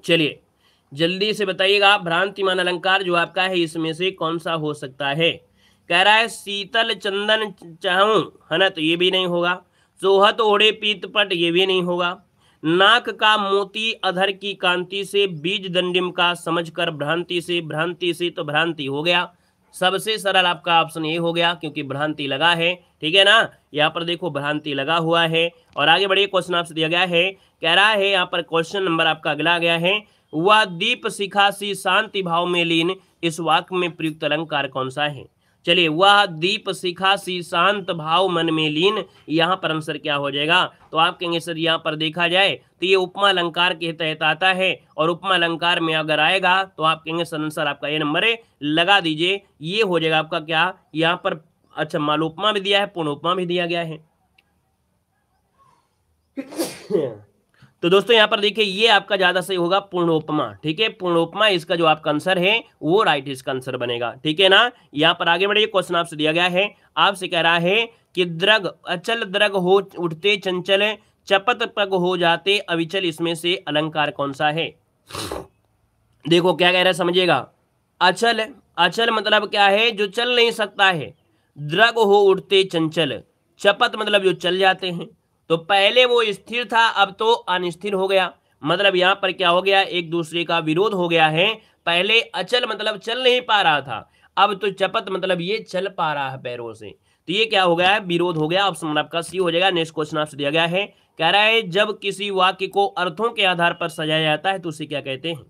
चलिए जल्दी से बताइएगा भ्रांतिमान अलंकार जो आपका है इसमें से कौन सा हो सकता है। कह रहा है शीतल चंदन चाहूं, है ना, तो ये भी नहीं होगा। सोहत ओढ़े पीतपट, ये भी नहीं होगा। नाक का मोती अधर की कांति से, बीज दंडिम का समझकर भ्रांति से, भ्रांति से तो भ्रांति हो गया। सबसे सरल आपका ऑप्शन ये हो गया क्योंकि भ्रांति लगा है, ठीक है ना। यहाँ पर देखो भ्रांति लगा हुआ है। और आगे बढ़िए, क्वेश्चन आपसे दिया गया है, कह रहा है यहाँ पर क्वेश्चन नंबर आपका अगला गया है, वह दीप शिखा सी शांति भाव में लीन, इस वाक्य में प्रयुक्त अलंकार कौन सा है। चलिए वह दीप शिखा सी शांत भाव मन में लीन, यहाँ पर आंसर क्या हो जाएगा, तो आप कहेंगे सर यहाँ पर देखा जाए तो ये उपमा अलंकार के तहत आता है, और उपमा अलंकार में अगर आएगा तो आप कहेंगे सर आंसर आपका ये नंबर है, लगा दीजिए, ये हो जाएगा आपका क्या यहाँ पर। अच्छा मालोपमा भी दिया है, पूर्ण उपमा भी दिया गया है। तो दोस्तों यहाँ पर देखिए ये आपका ज्यादा सही होगा पूर्णोपमा, ठीक है, पूर्णोपमा इसका जो आपका आंसर है वो राइट इसका आंसर बनेगा, ठीक है ना। यहाँ पर आगे बढ़िए, क्वेश्चन आपसे दिया गया है, आपसे कह रहा है कि द्रग अचल द्रग हो उठते चंचल, चपत पग हो जाते अविचल, इसमें से अलंकार कौन सा है। देखो क्या कह रहा है समझिएगा, अचल, अचल मतलब क्या है, जो चल नहीं सकता है। द्रग हो उठते चंचल, चपत मतलब जो चल जाते हैं। तो पहले वो स्थिर था, अब तो अनिस्थिर हो गया, मतलब यहाँ पर क्या हो गया, एक दूसरे का विरोध हो गया है। पहले अचल मतलब चल नहीं पा रहा था, अब तो चपत मतलब ये चल पा रहा है पैरों से, तो ये क्या हो गया है, विरोध हो गया। ऑप्शन आपका सी हो जाएगा। नेक्स्ट क्वेश्चन आपसे दिया गया है, कह रहा है जब किसी वाक्य को अर्थों के आधार पर सजाया जाता है तो उसे क्या कहते हैं।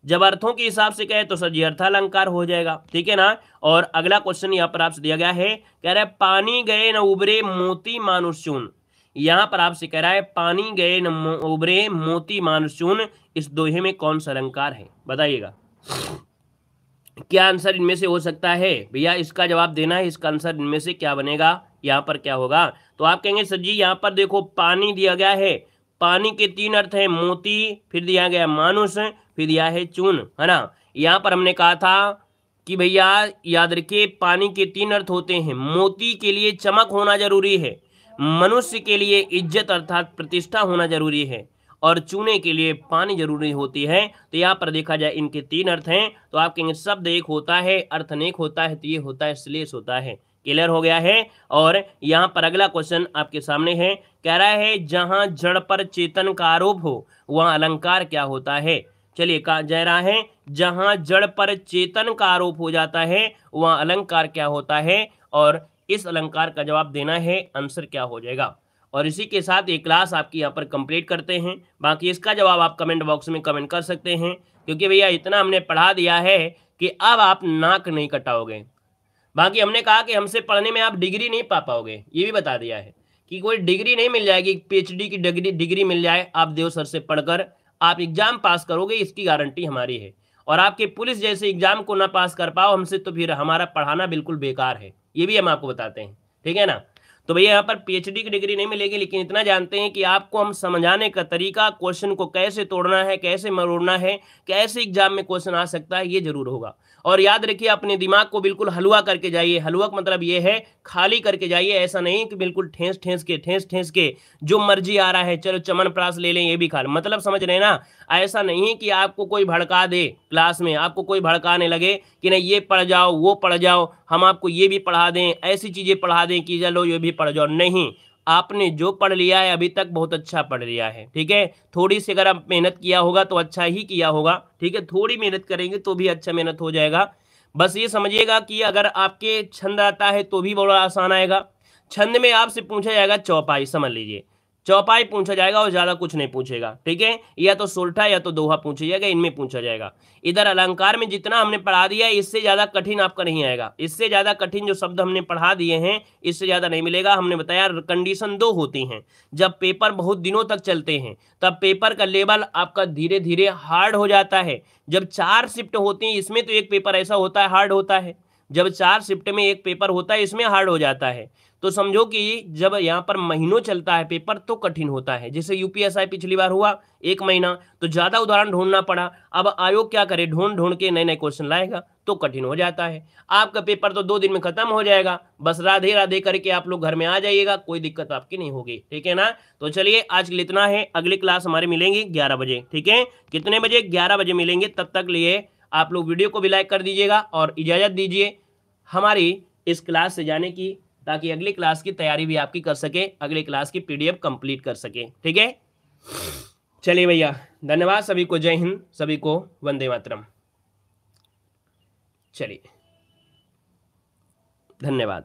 जब अर्थों के हिसाब से कहे तो सर जी अर्थालंकार हो जाएगा, ठीक है ना। और अगला क्वेश्चन यहाँ पर आपसे दिया गया है, कह रहा है पानी गए न उबरे मोती मानुष चून, यहाँ पर आपसे कह रहा है पानी गए न उबरे मोती मानुष चून, इस दोहे में कौन सा अलंकार है, बताइएगा क्या आंसर इनमें से हो सकता है। भैया इसका जवाब देना है, इसका आंसर इनमें से क्या बनेगा, यहाँ पर क्या होगा, तो आप कहेंगे सर जी यहाँ पर देखो पानी दिया गया है, पानी के 3 अर्थ हैं, मोती, फिर दिया गया मानुष, फिर दिया है चून, है ना। यहाँ पर हमने कहा था कि भैया याद रखिए पानी के 3 अर्थ होते हैं। मोती के लिए चमक होना जरूरी है, मनुष्य के लिए इज्जत अर्थात प्रतिष्ठा होना जरूरी है, और चूने के लिए पानी जरूरी होती है। तो यहाँ पर देखा जाए इनके 3 अर्थ हैं, तो आप कहेंगे शब्द एक होता है, अर्थ अनेक होता है, तो ये होता है श्लेष होता है। क्लियर हो गया है। और यहाँ पर अगला क्वेश्चन आपके सामने है, कह रहा है जहां जड़ पर चेतन का आरोप हो वहां अलंकार क्या होता है। चलिए कहा जा रहा है जहां जड़ पर चेतन का आरोप हो जाता है वहां अलंकार क्या होता है, और इस अलंकार का जवाब देना है, आंसर क्या हो जाएगा। और इसी के साथ ये क्लास आपकी यहाँ पर कंप्लीट करते हैं। बाकी इसका जवाब आप कमेंट बॉक्स में कमेंट कर सकते हैं, क्योंकि भैया इतना हमने पढ़ा दिया है कि अब आप नाक नहीं कटाओगे। बाकी हमने कहा कि हमसे पढ़ने में आप डिग्री नहीं पा पाओगे, ये भी बता दिया है कि कोई डिग्री नहीं मिल जाएगी, पीएचडी की डिग्री मिल जाए आप देव सर से पढ़कर आप एग्जाम पास करोगे, इसकी गारंटी हमारी है। और आपके पुलिस जैसे एग्जाम को ना पास कर पाओ हमसे, तो फिर हमारा पढ़ाना बिल्कुल बेकार है, ये भी हम आपको बताते हैं, ठीक है ना। तो भैया यहाँ पर पीएचडी की डिग्री नहीं मिलेगी, लेकिन इतना जानते हैं कि आपको हम समझाने का तरीका, क्वेश्चन को कैसे तोड़ना है, कैसे मरोड़ना है, कैसे एग्जाम में क्वेश्चन आ सकता है, ये जरूर होगा। और याद रखिए अपने दिमाग को बिल्कुल हलवा करके जाइए। हलवा का मतलब ये है खाली करके जाइए, ऐसा नहीं कि बिल्कुल ठेस ठेस के जो मर्जी आ रहा है चलो च्यवनप्राश ले लें ये भी खा लें, मतलब समझ रहे हैं ना। ऐसा नहीं कि आपको कोई भड़का दे, क्लास में आपको कोई भड़काने लगे कि नहीं ये पढ़ जाओ वो पढ़ जाओ, हम आपको ये भी पढ़ा दें, ऐसी चीज़ें पढ़ा दें कि चलो ये भी पढ़ जाओ, नहीं। आपने जो पढ़ लिया है अभी तक बहुत अच्छा पढ़ लिया है, ठीक है। थोड़ी सी अगर आप मेहनत किया होगा तो अच्छा ही किया होगा, ठीक है। थोड़ी मेहनत करेंगे तो भी अच्छा मेहनत हो जाएगा। बस ये समझिएगा कि अगर आपके छंद आता है तो भी बड़ा आसान आएगा। छंद में आपसे पूछा जाएगा चौपाई, समझ लीजिए चौपाई पूछा जाएगा और ज़्यादा कुछ नहीं पूछेगा, ठीक है। या तो सोल्ठा या तो दोहा पूछा जाएगा, इनमें पूछा जाएगा। इधर अलंकार में जितना हमने पढ़ा दिया है इससे ज़्यादा कठिन आपका नहीं आएगा, इससे ज़्यादा कठिन जो शब्द हमने पढ़ा दिए हैं इससे ज़्यादा नहीं मिलेगा। हमने बताया कंडीशन 2 होती हैं, जब पेपर बहुत दिनों तक चलते हैं तब पेपर का लेवल आपका धीरे धीरे हार्ड हो जाता है। जब 4 शिफ्ट होती हैं इसमें तो एक पेपर ऐसा होता है हार्ड होता है, जब 4 शिफ्ट में एक पेपर होता है इसमें हार्ड हो जाता है। तो समझो कि जब यहाँ पर महीनों चलता है पेपर तो कठिन होता है। जैसे यूपीएसआई पिछली बार हुआ 1 महीना, तो ज़्यादा उदाहरण ढूंढना पड़ा। अब आयोग क्या करे, ढूंढ ढूंढ के नए नए क्वेश्चन लाएगा तो कठिन हो जाता है। आपका पेपर तो 2 दिन में खत्म हो जाएगा, बस राधे राधे करके आप लोग घर में आ जाइएगा, कोई दिक्कत आपकी नहीं होगी, ठीक है ना। तो चलिए आज के लिए इतना है, अगली क्लास हमारे मिलेंगी 11 बजे, ठीक है। कितने बजे? 11 बजे मिलेंगे। तब तक लिए आप लोग वीडियो को भी लाइक कर दीजिएगा और इजाज़त दीजिए हमारी इस क्लास से जाने की, ताकि अगली क्लास की तैयारी भी आपकी कर सके, अगली क्लास की पीडीएफ कंप्लीट कर सके, ठीक है। चलिए भैया धन्यवाद सभी को, जय हिंद, सभी को वंदे मातरम। चलिए धन्यवाद।